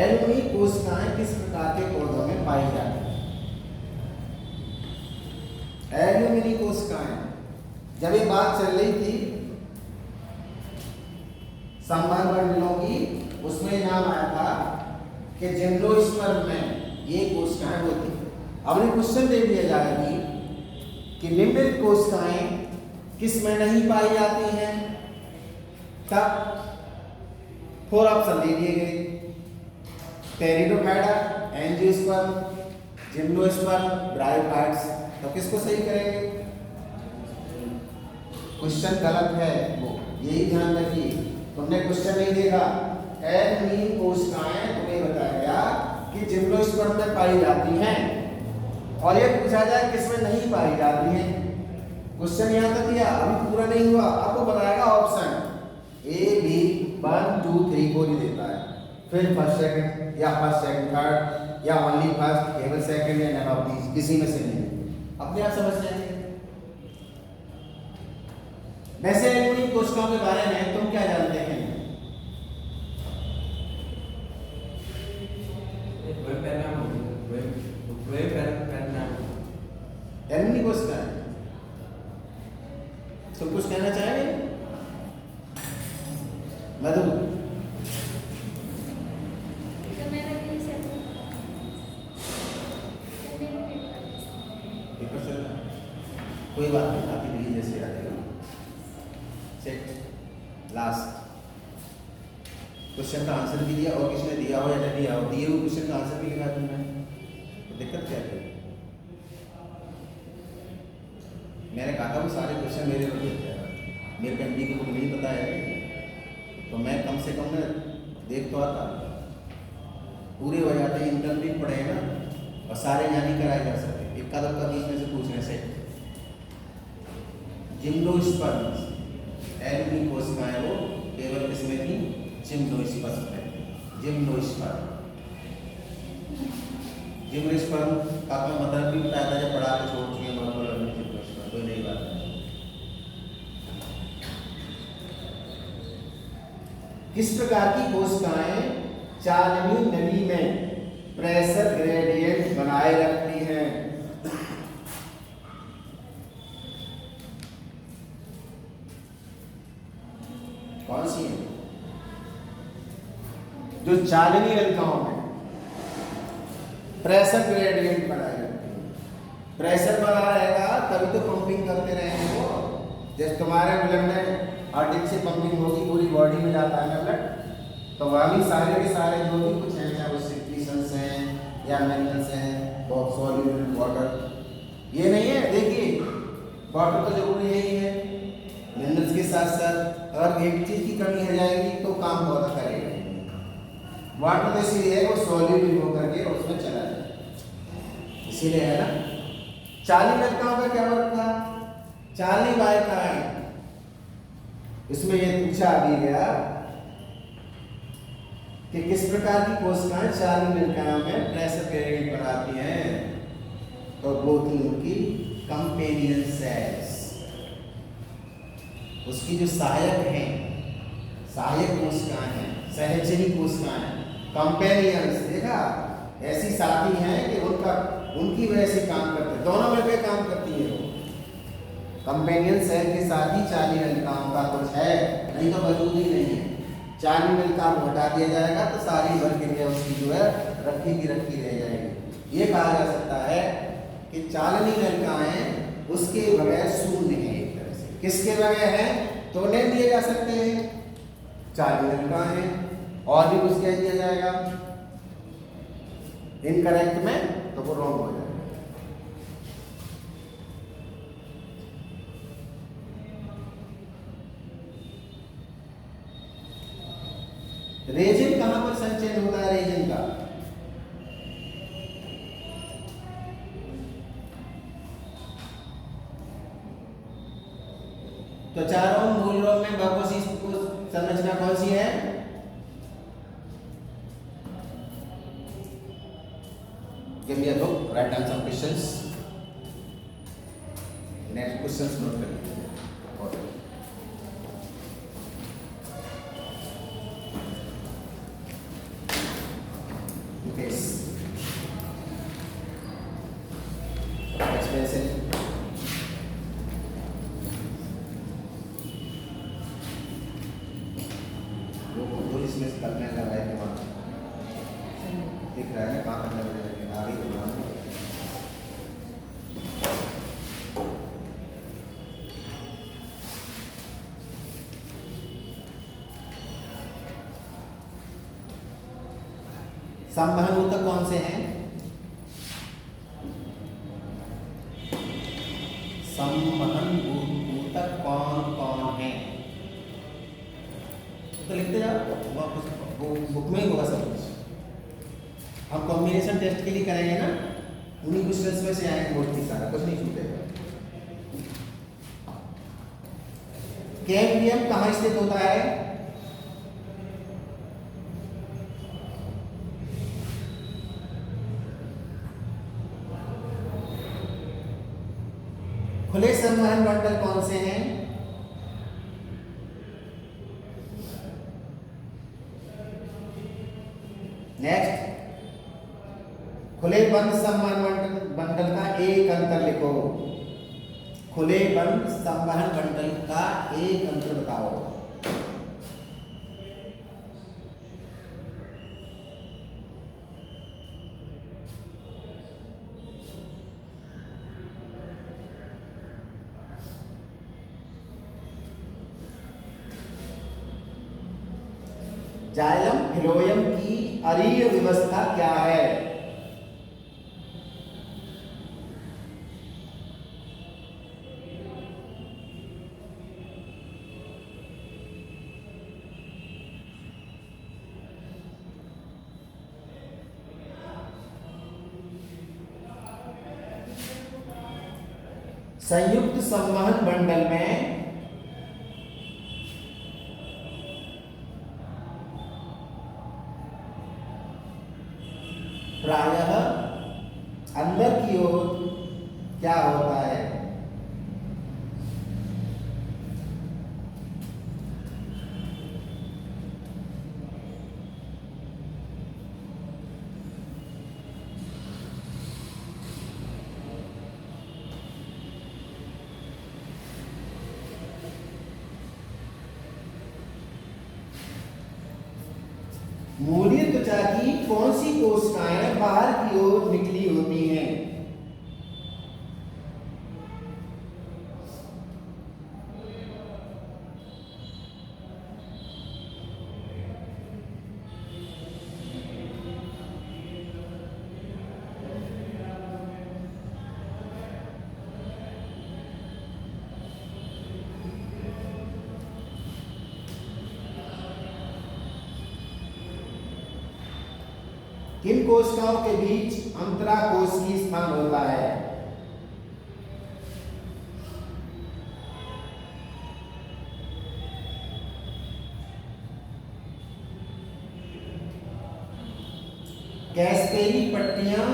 Speaker 2: एलुमिनी कोशिकाएं किस प्रकार के पौधों में पाई जाती हैं। एलुमिनी कोशिकाएं, जब ये बात चल रही थी संभार मंडलों की, उसमें नाम आया था कि जिम्नोस्पर्म में ये कोशिकाएं होती हैं। अब ये क्वेश्चन दे दिया जाएगी कि निम्नलिखित कोशिकाएं किस में नहीं पाई जाती हैं, तब 4 ऑप्शन दे दिए गए, टेरिडोफाइटा, एंजियोस्पर्म, जिम्नोस्पर्म, ब्रायोफाइट्स। तो किसको सही करेंगे? क्वेश्चन गलत है, वो यही ध्यान रखिए। तुमने क्वेश्चन नहीं देखा, एलुमिनी कोशिकाएं तुम्हें बताया गया कि जिम्नोस्पर्म में पाई जाती हैं, और ये पूछा जाए किस में नहीं पाई जाती हैं। क्वेश्चन यहाँ तक दिया, अभी पूरा नहीं हुआ, आपको बताएगा ऑप्शन ए बी 1 2 3 4 ही देता है, फिर फर्स्ट सेकंड या फर्स्ट सेकंड थर्ड या ओनली फर्स्ट, केवल सेकंड या नन ऑफ दीज, किसी में से नहीं। अपने आप समझ जाएंगे। वैसे एलुमिनी कोशिकाओं के बारे में तुम क्या जानते हैं? एलुमिनी कोशिका तुम कुछ कहना चाहेंगे? मधु, कोई बात नहीं, आपकी डिग्री जैसे आ जाएगा। सेट लास्ट क्वेश्चन का आंसर भी दिया, और किसने दिया हो या नहीं दिया हो, दिए हुए क्वेश्चन का आंसर भी लिखा तुमने, तो दिक्कत क्या है? मैंने कहा था वो सारे क्वेश्चन मेरे को देते हैं, मेरे को एमडी को नहीं पता है, तो मैं कम से कम ना देख तो आता, पूरे हो जाते हैं, इंटरव्यू पढ़े ना, और सारे यानी कराए जा सकते, एक कदम का बीच में से पूछने से। जिम्नोस्पर्म्स एल्यूमिनियम कोशिकाएं वो केवल किसमें थी? जिम्नोस्पर्म में। जिम्नोस्पर्म का मैं मतलब भी बताया था जब पढ़ा के छोड़ चुके हैं, नॉर्मल जिम्नोस्पर्म, कोई नई बात नहीं। किस प्रकार की कोशिकाएं चालनी नली में प्रेशर ग्रेडियंट बनाए रखती हैं? कौन सी है? जो चालनी नलिकाओं में प्रेशर ग्रेडियंट बनाए रखती है। प्रेशर बना रहेगा तभी तो पंपिंग करते रहेंगे वो। जैसे तुम्हारे ब्लड में हार्ट से पंपिंग होगी, पूरी बॉडी में जाता है ना ब्लड, तो वहाँ भी सारे के सारे जो भी कुछ हैं, चाहे वो सिक्रीशंस हैं या मिनरल्स हैं, बहुत सॉल्यूबल वाटर, ये नहीं है। देखिए वाटर तो जरूरी ही है, मिनरल्स के साथ साथ अगर एक चीज की कमी हो जाएगी तो काम बहुत करेगा। वाटर तो इसलिए है वो सॉल्यूबल होकर के उसमें चला जाए, इसीलिए है ना। चालनी नलिकाओं का क्या वर्क था? चालनी वाहिकाएं, इसमें ये पूछा भी गया कि किस प्रकार की कोशिकाएं चालनी नलिकाओं में प्रेशर ग्रेडियंट बनाती हैं, तो वो थी उनकी कंपेनियन सेल्स। उसकी जो सहायक हैं, सहायक कोशिकाएं हैं, सहचरी कोशिकाएं, कंपेनियंस, देखा ऐसी साथी हैं कि उनकी वजह से काम करते हैं, दोनों मिलकर काम करती है वो। कंपेनियन सेल के साथ ही चालनी नलिकाओं का कुछ है, नहीं तो वजूद ही नहीं है। चालनी नलिका को हटा दिया जाएगा तो सारी प्रक्रिया उसकी जो है रखी की रखी रह जाएगी। ये कहा जा सकता है कि चालनी नलिकाएं उसके बगैर शून्य है एक तरह से। किसके बगैर है तो नहीं दिए जा सकते हैं, चालनी नलिकाएं, और भी कुछ कह दिया जाएगा इनकरेक्ट में तो वो रॉन्ग हो जाएगा। रेजिन कहां पर संचयन होता है? रेजिन का त्वचा रोग, मूल रोग में बहुकोषीय संरचना कौन सी है? Give me a book, write down some questions. Next questions note कर लीजिए। Yes. Expensive. वो इसमें से करने लगा है वहाँ दिख रहा है ना, कहाँ करने लगे आगे बढ़ाना। संवहन ऊतक कौन से हैं? संवहन ऊतक कौन कौन है? तो लिखते जाओ, वो बुक में ही होगा सब कुछ। हम कॉम्बिनेशन टेस्ट के लिए करेंगे ना, उन्हीं क्वेश्चंस में से आएंगे बहुत ही सारा, कुछ नहीं छूटेगा। कैम्बियम कहाँ स्थित होता है? खुले संवहन बंडल कौन से हैं? नेक्स्ट, खुले बंद संवहन बंडल का एक अंतर लिखो। खुले बंद संवहन बंडल का एक अंतर बताओ। जाइलम फिलोयम की अरीय व्यवस्था क्या है? संयुक्त संवहन मंडल में प्रायः अंदर की ओर क्या होता है? मूलीय त्वचा की कौन सी कोशिकाएं बाहर की ओर निकली होती हैं? किन कोशिकाओं के बीच अंतराकोशिकीय स्थान होता है? कैस्पेरी पट्टियां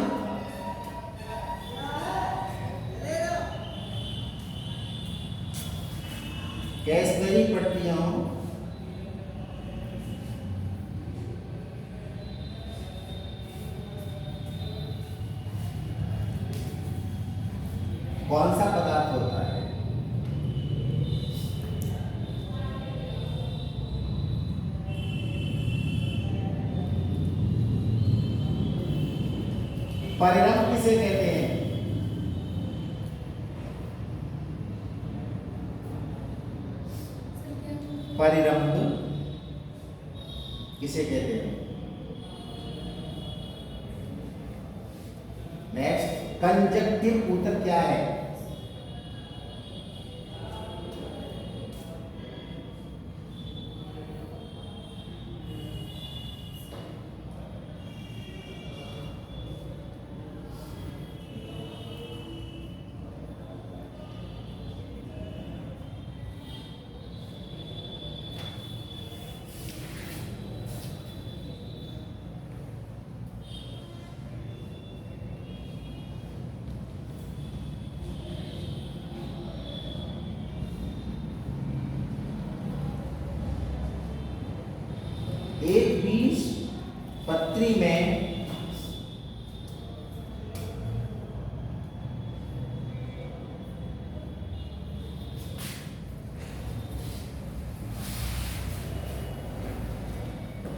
Speaker 2: कौन सा पदार्थ होता है? परिरंभ किसे कहते हैं? परिरंभ किसे कहते हैं? नेक्स्ट, कंजक्टिव ऊतक क्या है? एक बीजपत्री में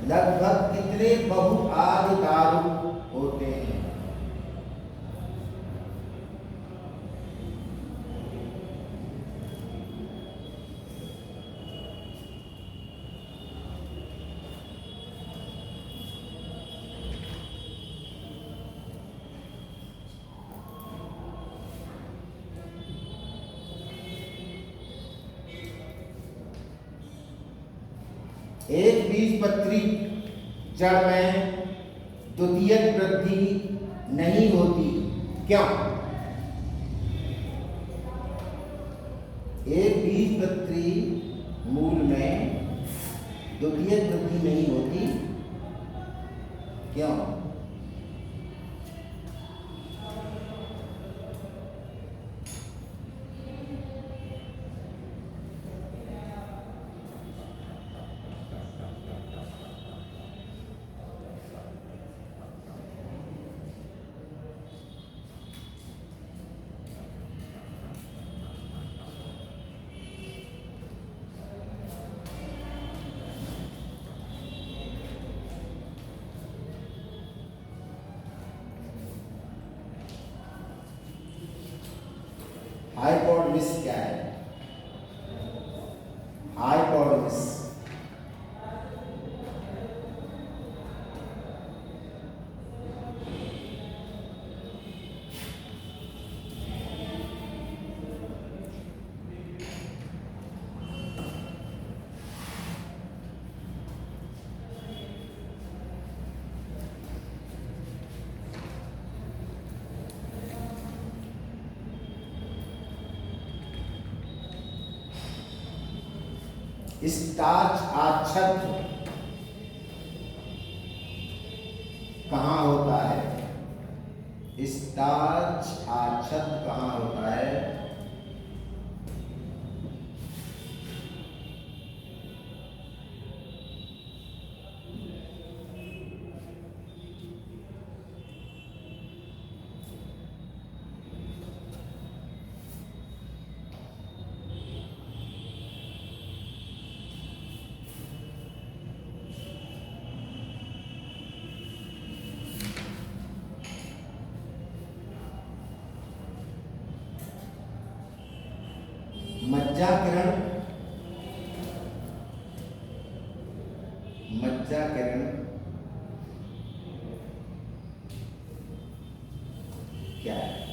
Speaker 2: लगभग कितने बहुआद्य दारू होते हैं? एक बीजपत्री जड़ में द्वितीयक वृद्धि नहीं होती, क्यों? एक बीजपत्री मूल में द्वितीयक वृद्धि नहीं होती, क्यों? हाइपोडर्मिस क्या है? हाइपोडर्मिस स्टार्च आच्छादित कहाँ होता है? स्टार्च आच्छादित कहाँ होता है? मज्जा किरण, मज्जा किरण क्या है?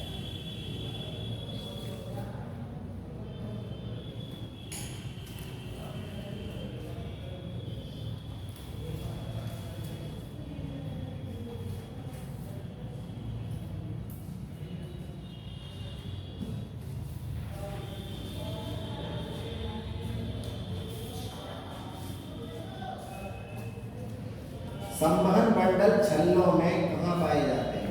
Speaker 2: संवहन मंडल छल्लों में कहाँ पाए जाते हैं?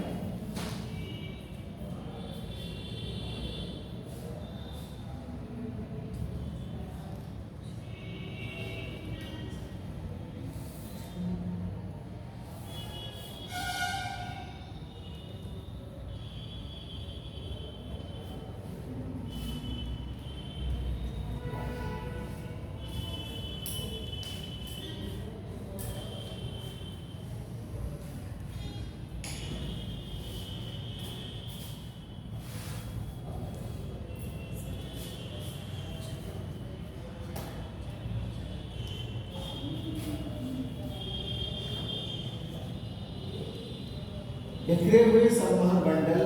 Speaker 2: बिखरे हुए संवहन मंडल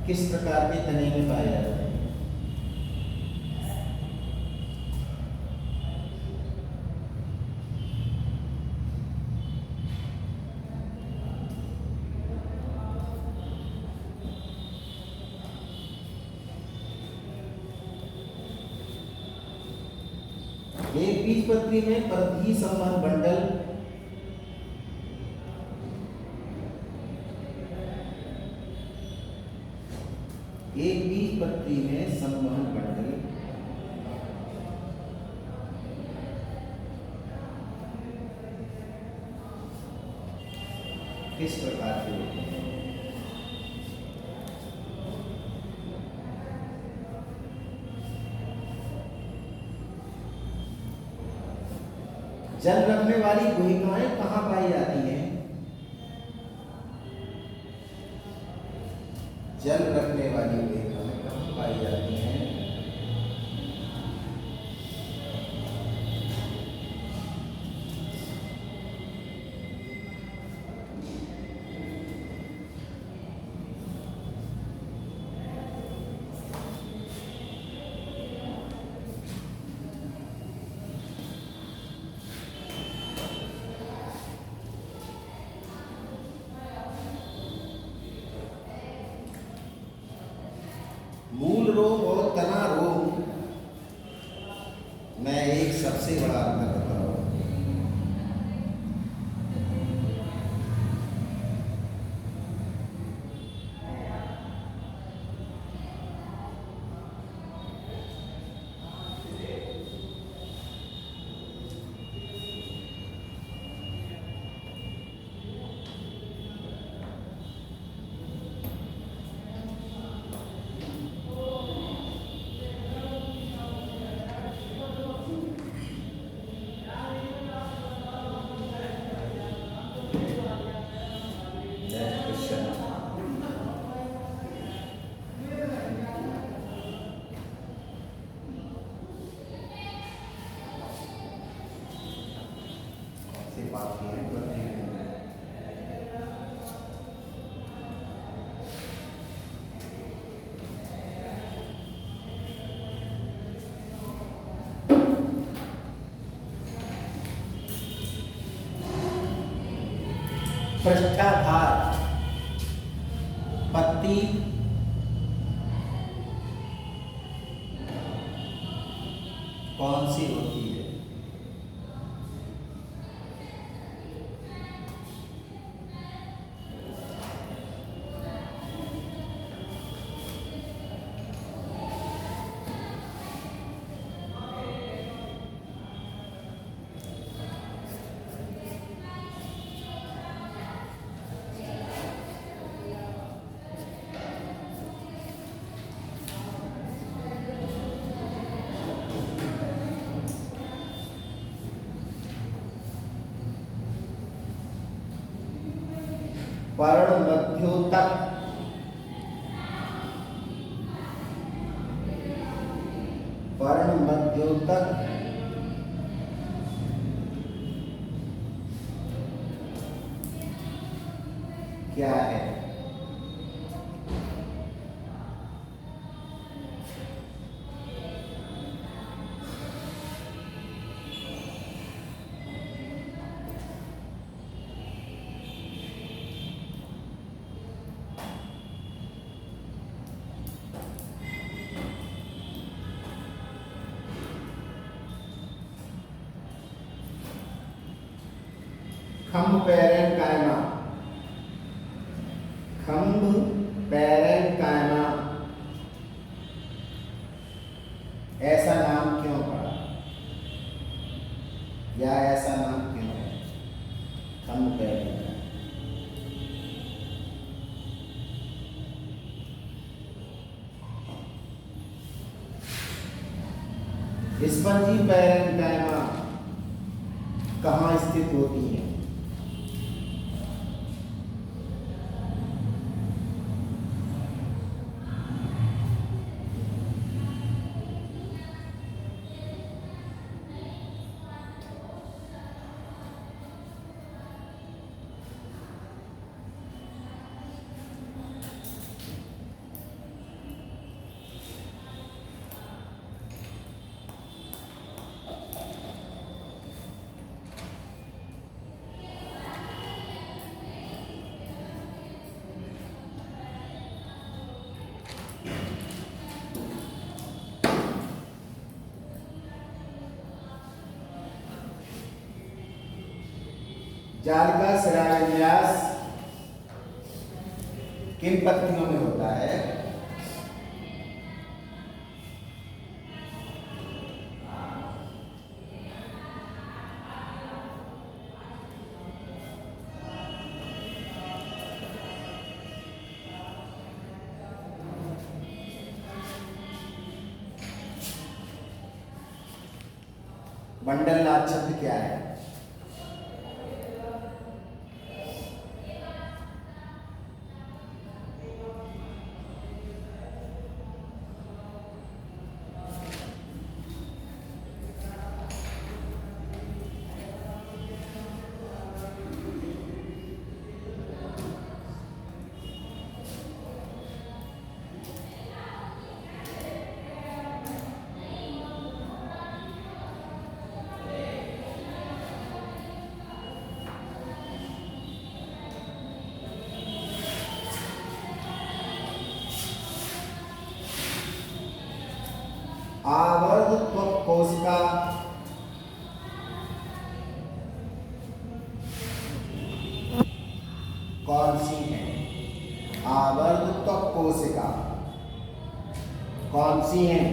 Speaker 2: किस प्रकार के तने में पाए जाते हैं? एक बीजपत्री में परिधीय संवहन मंडल एक बीजपत्री में संवहन मंडल किस प्रकार के होते हैं? जल रखने वाली गुहिकाएं कहाँ पाई जाती हैं? जल रखने वाली गुहिकाएं कहाँ पाई जाती हैं? मूल रोग और तना रोग में एक सबसे बड़ा अंतर बताओ। पृष्ठाधार पत्ती कौन सी होती है? पर्णमध्योतक पर्णमध्योतक क्या है? खम्ब पैरेंकाइमा, खम्ब पैरेंकाइमा ऐसा नाम क्यों पड़ा या ऐसा नाम क्यों है? खम्ब पैरेंकाइमा स्पंजी पैरेंकाइमा कहाँ स्थित होती है? जाल का शिराविन्यास किन पत्तियों में होता है? बंडल नाद शब्द क्या है? आवर्त त्वक कोशिका कौन सी है? आवर्त त्वक कोशिका कौन सी है?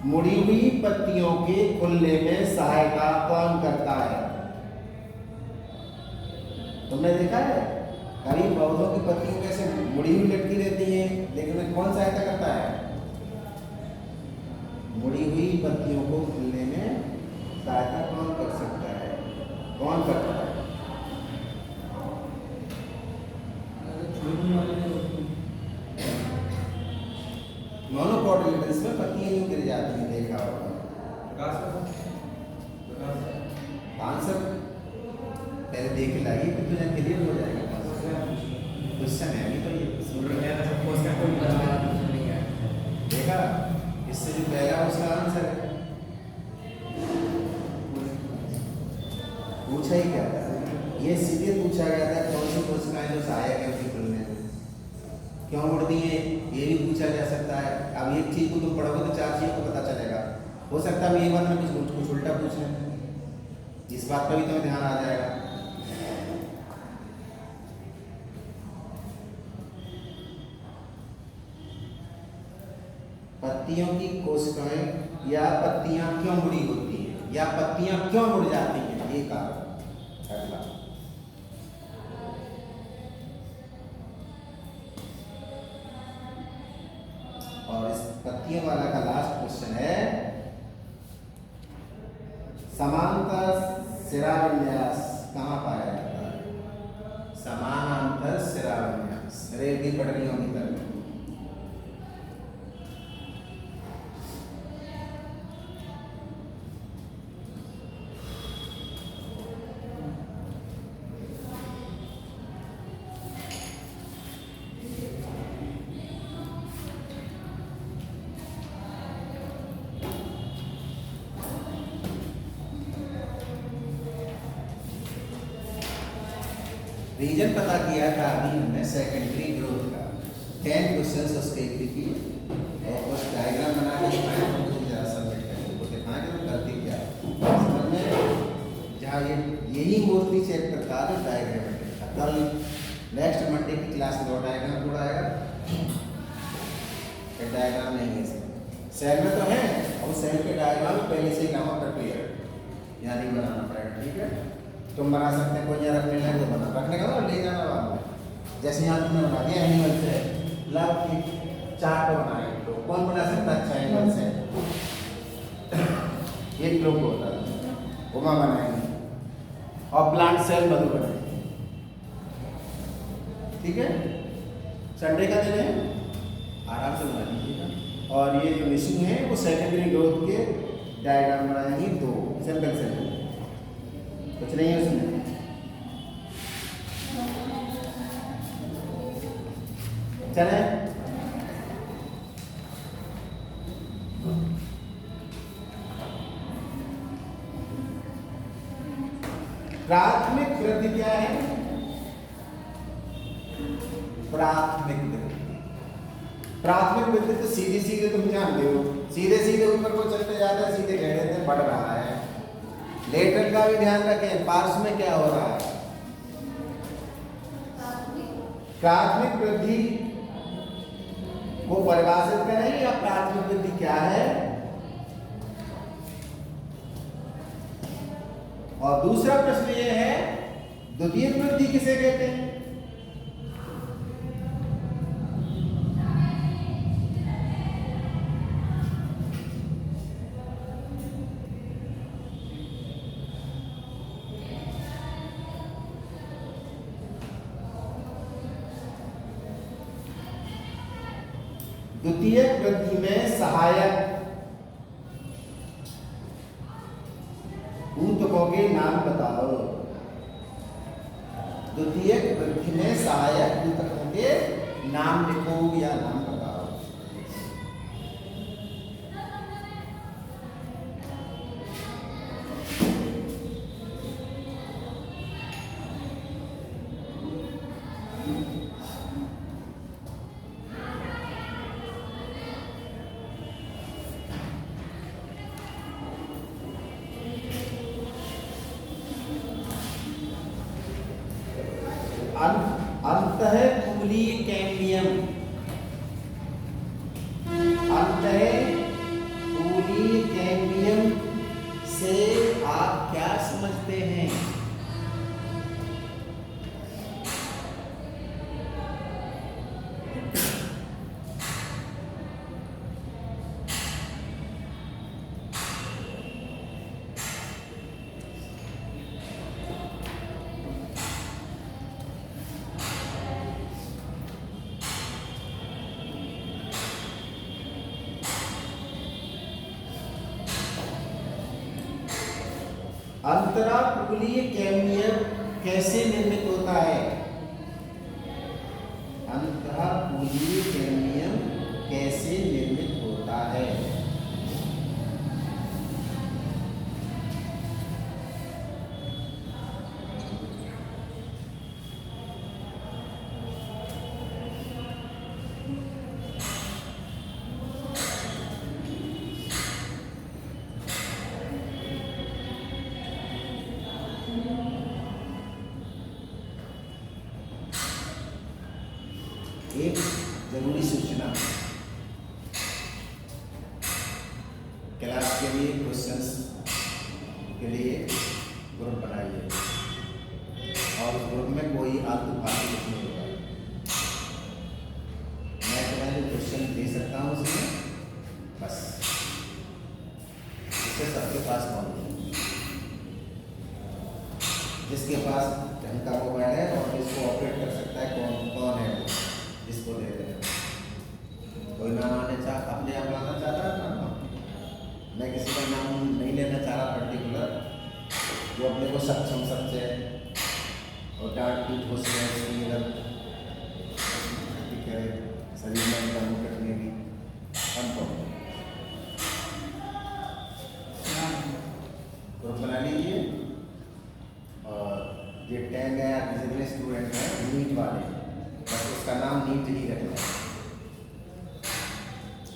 Speaker 2: मुड़ी हुई पत्तियों के खुलने में सहायता कौन करता है? तुमने देखा है कई पौधों की पत्तियों कैसे मुड़ी हुई लटकी रहती हैं, लेकिन उन्हें कौन सहायता करता है? मुड़ी हुई पत्तियों को खुलने में सहायता कौन कर सकता है? कौन करता है? मोनोकोटिलेडन्स में पत्तियां यूं गिर जाती हैं, देखा होगा। आंसर पहले देख लाइए फिर तुझे क्लियर हो जाएगा। कुछ समय अभी तो ये पूछा ही क्या था? ये सीधे पूछा गया था कौन सी कोशिकाएं जो सहायक है उनकी खुलने में क्यों उड़ती हैं, ये भी पूछा जा सकता है। अब एक चीज को तुम पढ़ोगे तो 4 चीजों को पता चलेगा। हो सकता है ये बात में कुछ उल्टा पूछ लें, इस बात पर भी तुम्हें ध्यान आ जाएगा। पत्तियों की कोशिकाएं या पत्तियां क्यों मुड़ी होती हैं या पत्तियां क्यों मुड़ जाती हैं, ये कारण। अगला और इस पत्तियों वाला का लास्ट क्वेश्चन है, समांतर शिराविन्यास कहाँ पाया जाता है? समानांतर शिराविन्यास रेल की पटरियों की तरह। रीजन पता किया था अभी हमने सेकेंडरी ग्रोथ का। 10 क्वेश्चंस उसके किए और कुछ डायग्राम बना के दिखाए, मुझे जरा सबमिट करके वो दिखाएं कि करते क्या समझ में। जहाँ यही मोस्टली चैप्टर का जो डायग्रामेटिक था। कल नेक्स्ट मंडे की क्लास में और डायग्राम पूरा आएगा। डायग्राम नहीं है सेल में तो है और सेल के डायग्राम पहले से ही काम प्रिपेयर यानी बनाना पड़ेगा। ठीक है, तुम बना सकते हैं, कोई यहाँ रखने लगे तो बना रखने का ना ले जाना बाद में। जैसे यहाँ तुमने बना दिया एनिमल से लव की चार्ट बनाए तो कौन बना सकता है? अच्छा एनिमल से एक लोग होता है उमा बनाएंगे और प्लांट सेल मधु बनाएंगे। ठीक है, संडे का दिन है, आराम से बना लीजिएगा। और ये जो मिशन है वो सेकेंडरी ग्रोथ के डायग्राम बनाएंगे, 2 सिंपल सिंपल, कुछ नहीं है उसमें। चले प्राथमिक वृद्धि क्या है? प्राथमिक वृद्धि, प्राथमिक वृद्धि तो सीधी सीधे तुम जानते हो, सीधे सीधे ऊपर को चलते जाते हैं, सीधे कह देते हैं बढ़ रहा है। लेटरल का भी ध्यान रखें, पार्श्व में क्या हो रहा है? प्राथमिक वृद्धि को परिभाषित करें या प्राथमिक वृद्धि क्या है? और दूसरा प्रश्न ये है, द्वितीयक वृद्धि किसे कहते हैं? द्वितीयक वृद्धि में सहायक ऊतकों के नाम बताओ। द्वितीयक वृद्धि में सहायक ऊतकों के नाम लिखो या नाम बताओ। अंतःकूलीय कैम्बियम, अंतःकूलीय कैम्बियम से आप क्या समझते हैं? अंतराकूलीय कैम्बियम कैसे निर्मित होता है? अंतराकूलीय कैम्बियम कैसे निर्मित होता है? के लिए ग्रुप बनाइए और उस ग्रुप में कोई आलतू फालतू कुछ नहीं होगा। मैं तुम्हें जो क्वेश्चन दे सकता हूँ उसमें बस इससे सबके पास मौजूद है। जिसके पास ढंग का मोबाइल है और जिसको ऑपरेट कर सकता है कौन कौन है वो जिसको दे रहे हैं। कोई नाम अपने आप लाना चाहता है ना, मैं किसी का नाम नहीं लेना चाह रहा पर्टिकुलर, जो अपने को सक्षम समझे और डांट पीट हो सके करे शरीर में काम करने की हमको ग्रुप बना लीजिए। और ये 10 है जितने स्टूडेंट हैं नीट वाले बस उसका नाम नीट ही रखना है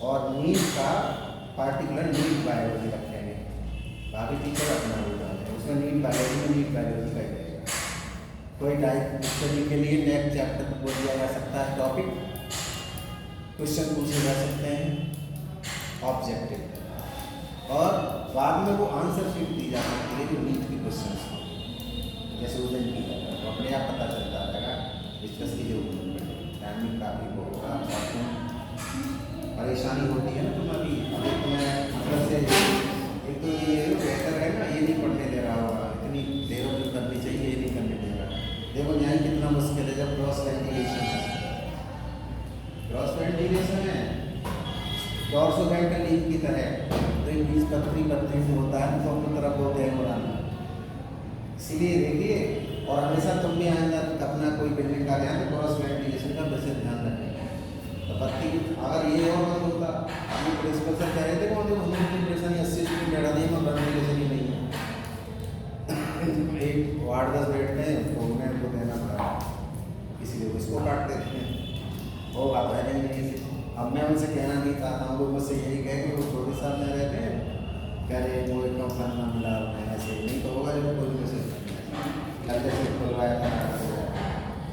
Speaker 2: और नीट का पार्टिकुलर नीट बायोलॉजी रखेंगे। बाकी टीचर अपना होता है उसमें नीट बायोलॉजी का ही रहेगा। कोई टाइप स्टडी के लिए नेक्स्ट चैप्टर बोल दिया जा सकता है, टॉपिक क्वेश्चन पूछे जा सकते हैं ऑब्जेक्टिव, और बाद में वो आंसर शीट दी जा सकती है जो नीट के क्वेश्चन जैसे उस दिन की तो अपने आप पता चलता रहेगा। डिस्कस कीजिए टाइमिंग काफ़ी होगा और तुम परेशानी होती है ना तुम अभी तुम्हें मतलब से एक तो ये बेहतर है ना, ये नहीं पढ़ने दे रहा होगा, इतनी देर जो करनी चाहिए ये नहीं करने दे रहा। देखो न्याय कितना मुश्किल है जब क्रॉस वेंटिलेशन है डॉर्सोवेंट्रल लीफ की तरह तो एक बीच पत्थरी में होता है तो अपनी तरफ बोलते हैं मुराना। इसीलिए देखिए और हमेशा तुम भी आएंगे अपना कोई बिल्डिंग का ध्यान क्रॉस वेंटिलेशन का विशेष ध्यान रखें। तो पत्ती अगर ये और मत होता अभी प्रिंसिपल सर कह रहे थे वो वेंटिलेशन 80 स्पीड लड़ा दी में वेंटिलेशन ही नहीं है। एक 8-10 बैठते हैं तो उन्हें उनको देना पड़ा इसीलिए उसको काट देते हैं वो बात है नहीं। अब मैं उनसे कहना नहीं चाहता हूँ, लोग मुझसे यही कहे कि वो छोटे साल में रहते हैं कह रहे वो एकदम फंड ना मिला ऐसे नहीं तो होगा जब कोई मैसेज खुलवाया था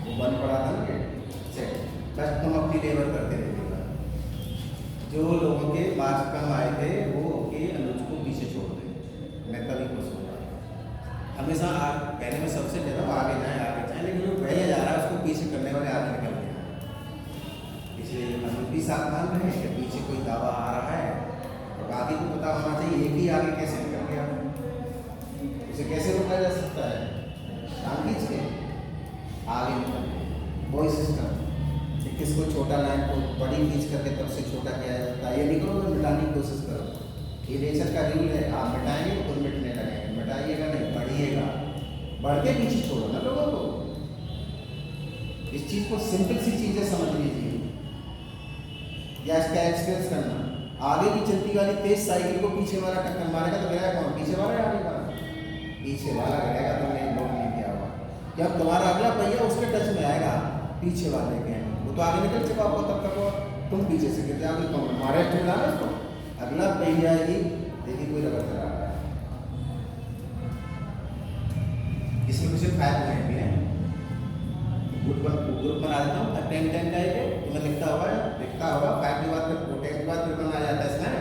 Speaker 2: वो बंद पड़ा था ना बस तुम अपनी लेबर करते रहिएगा। जो लोगों के मार्क्स कम आए थे वो के अनुज को पीछे छोड़ दें। मैं कभी खुश होगा हमेशा पहले में सबसे ज़्यादा आगे जाए लेकिन जो पहले जा रहा है उसको पीछे करने वाले आगे निकल गए। इसलिए अनुज भी सावधान रहे कि पीछे कोई दावा आ रहा है तो आगे को पता होना चाहिए एक ही आगे कैसे निकल गया, उसे कैसे रोका जा सकता है। शाम खींच के आगे निकल वही सिस्टम किसको छोटा लाइन को बड़ी खींच करके तब से छोटा किया जाता है। ये नहीं करो मिटाने की कोशिश करो, ये नेचर का रूल है। आप मिटाएंगे तो खुद मिटने लगेंगे, मिटाइएगा नहीं बढ़िएगा, बढ़ के पीछे छोड़ो ना लोगों को। इस चीज़ को सिंपल सी चीज़ें समझ लीजिए या इसका एक्सपीरियंस करना। आगे की चलती वाली तेज साइकिल को पीछे वाला टक्कर मारेगा तो गिराएगा कौन? पीछे वाला या आगे वाला? पीछे वाला गिराएगा। तुमने नोट नहीं किया होगा कि अब तुम्हारा अगला पहिया उसके टच में आएगा पीछे वाले के, वो तो आगे निकल चुका होगा तब तक तुम पीछे से गिर जाओगे। तुम हमारे मिला ना उसको अगला पहिया ही देखिए कोई रबर चला रहा है। इसमें कुछ फायदा नहीं है। ग्रुप बना देता हूँ 10 का तुम्हें लिखता होगा 5 के बाद 10 के बाद फिर बना जाता है इसमें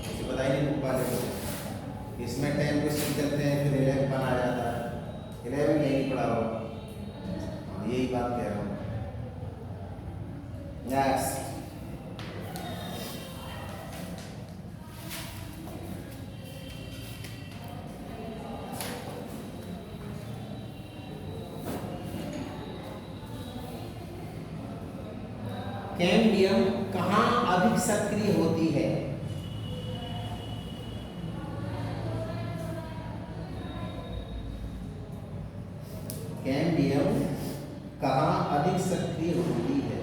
Speaker 2: उसे बताइए बुक वाले को। इसमें 10 क्वेश्चन चलते हैं फिर 11 बना जाता है 11 नहीं पढ़ा होगा। यही बात कह रहा हूँ। Next. कैम्बियम कहाँ अधिक सक्रिय होती है? कैम्बियम कहाँ अधिक सक्रिय होती है?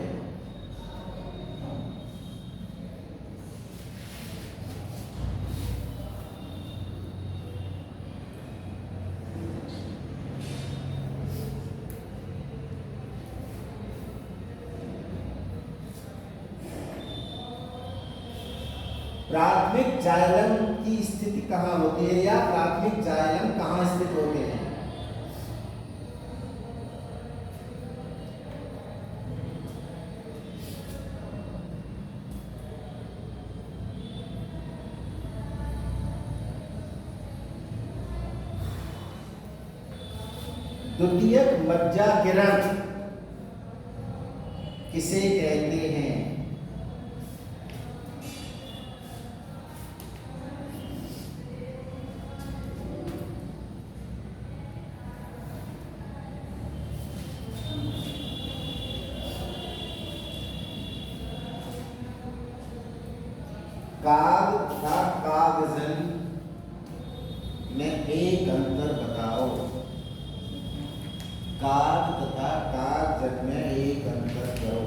Speaker 2: प्राथमिक जाइलम की स्थिति कहाँ होती है या प्राथमिक जाइलम कहाँ स्थित होते हैं? द्वितीयक मज्जा किरण किसे कहते हैं? काग तथा कागजन में एक अंतर बताओ। काग तथा कागजन में एक अंतर करो।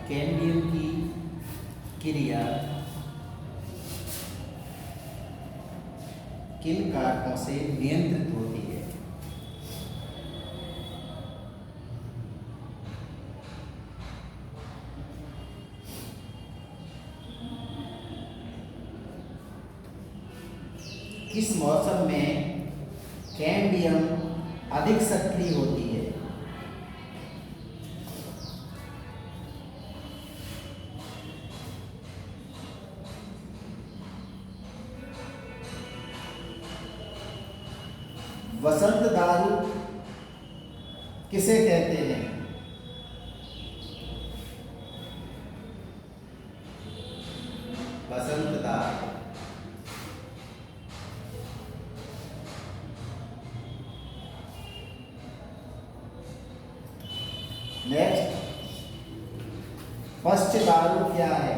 Speaker 2: कैम्बियम की क्रिया किन कारकों से नियंत्रित होती है? किस मौसम में कैम्बियम अधिक सक्रिय होती है? वसंत दारू किसे कहते हैं? वसंत दारू। नेक्स्ट, पश्च दारू क्या है?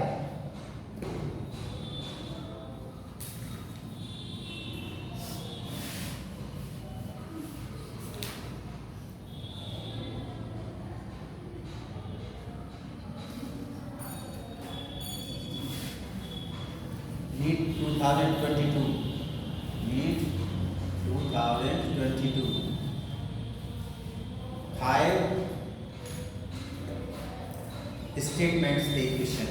Speaker 2: नीट 2022 नीट 2022 5 स्टेटमेंट्स थे क्वेश्चन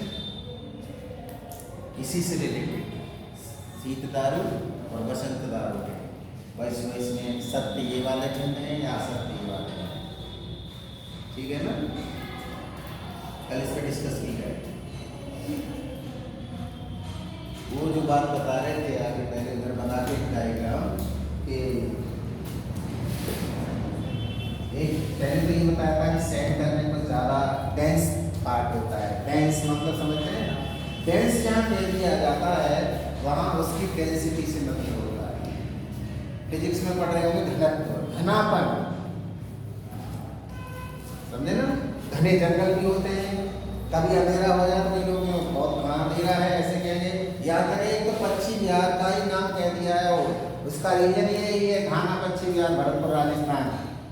Speaker 2: इसी से रिलेटेड, शीत दारू और वसंत दारू के। वैसे इसमें सत्य ये वाले खंड है या असत्य ये वाले खंड है? ठीक है ना, कल इस पर डिस्कस की जाए। वो जो बात बता रहे थे आगे, पहले उधर बना के डायग्राम कि एक पहले तो ये बताया था कि सेट करने पर ज़्यादा डेंस पार्ट होता है। डेंस मतलब समझते हैं ना, डेंस जहाँ कह दिया जाता है वहाँ उसकी डेंसिटी से मतलब होता है। फिजिक्स में पढ़ रहे होंगे घनत्व, घनापन, समझे ना। घने जंगल भी होते हैं, कभी अंधेरा हो जाए तो लोग बहुत घना अंधेरा है ऐसे कहेंगे। याद करें, एक तो पक्षी विहार का ही नाम कह दिया है और उसका रीजन ये है घाना पक्षी विहार भरतपुर राजस्थान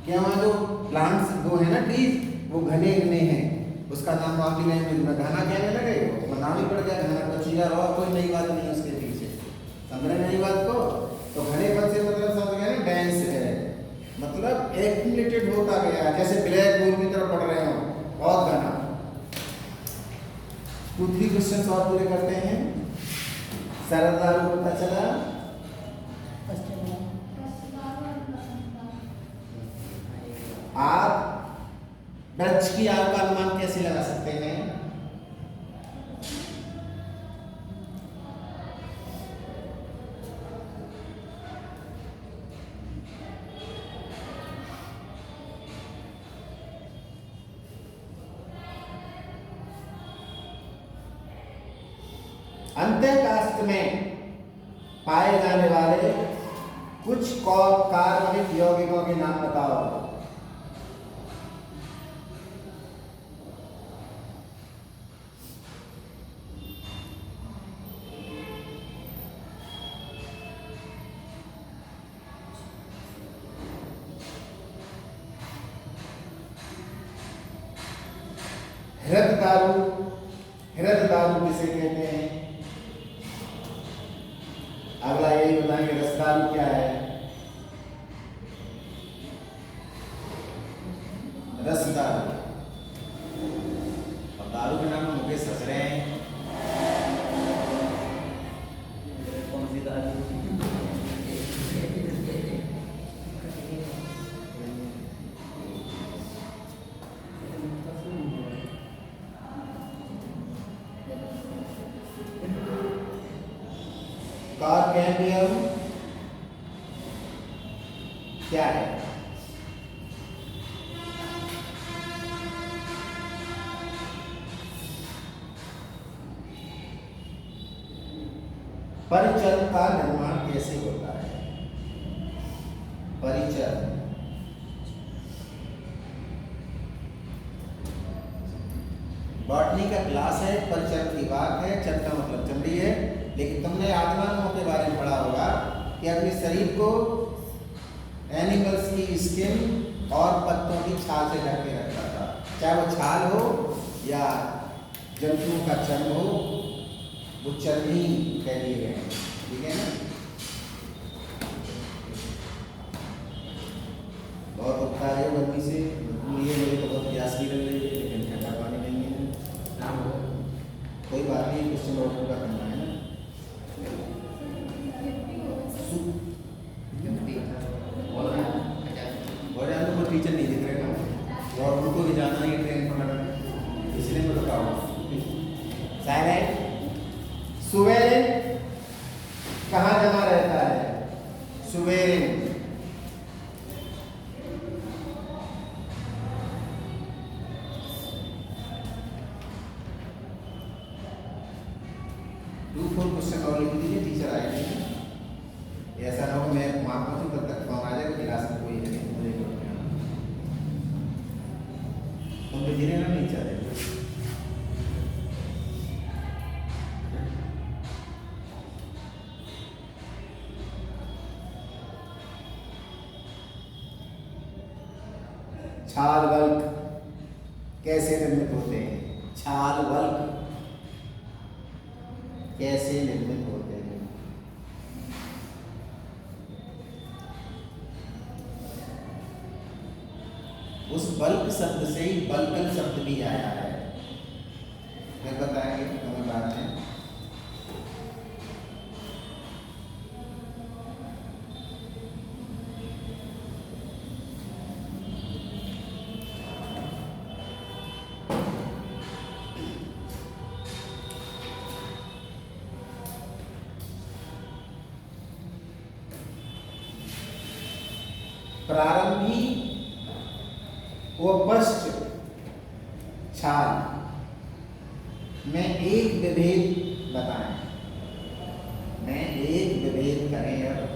Speaker 2: के। वहाँ जो प्लांट्स जो है ना ट्रीज वो घने घने हैं, उसका नाम बाकी लैंग्वेज में घना कहने लगे, बनाना ही पड़ गया घना पक्षी विहार। और कोई नई बात नहीं उसके पीछे, समझ रहे नई बात को। तो घने पद से मतलब समझ गए ना, डेंस है मतलब एक्यूमुलेटेड होता गया, जैसे ब्लैक होल की तरफ बढ़ रहे हो, बहुत घना। 2-3 क्वेश्चन और पूरे करते हैं। सरल दारू पता चला, आप वृक्ष की आयु का अनुमान कैसे लगा सकते हैं? अंतःकाष्ठ में पाए जाने वाले कुछ कार्बनिक यौगिकों के नाम बताओ। हृद दारू किसे कहते हैं? अगला यही बताएंगे रसदारू क्या है? रसदारू। और दारू के नाम में मुकेश हंस रहे हैं।
Speaker 3: कौन सी दारू?
Speaker 2: कार्बेनियम क्या है? परिचय का निर्माण कैसे होता है? परिचय बॉटनी का क्लास है, परिचय की बात है, चर का मतलब चमड़ी है। लेकिन तुमने आत्माओं के बारे में पढ़ा होगा कि अपने शरीर को एनिमल्स की स्किन और पत्तों की छाल से ढक के रखता था, चाहे वो छाल हो या जंतुओं का चर्म हो, वो चर्मी कह दिए गए हैं, ठीक है ना। बहुत उत्साह है गर्मी से, मुझे तो बहुत प्यास भी लग रही है, लेकिन ठंडा पानी नहीं है। कोई बात नहीं, क्वेश्चन और पूरा करना है ना। और टीचर नहीं दिख रहे ना, और उनको भी जाना है ट्रेन पकड़ना, इसलिए मैं बता रहा हूँ। साइलेंट सुवेरिन कहाँ जमा रहता है? सुवेरिन क्वेश्चन और लिख दीजिए, टीचर आएंगे। ऐसा ना हो मैं वहाँ पहुँचूँ तब तक फोन आ जाएगा, क्लास में कोई नहीं, मुझे तुम तो जिन्हें ना नहीं चाहते। छाल वल्क कैसे निर्मित होते हैं? छाल वल्क कैसे निर्मित होते हैं? उस बल्क शब्द से ही बल्कन शब्द भी आया है, फिर बताएंगे तुम्हें बाद में। प्रारंभी उपस्थ छाल में एक विभेद बताएं, में एक विभेद करें।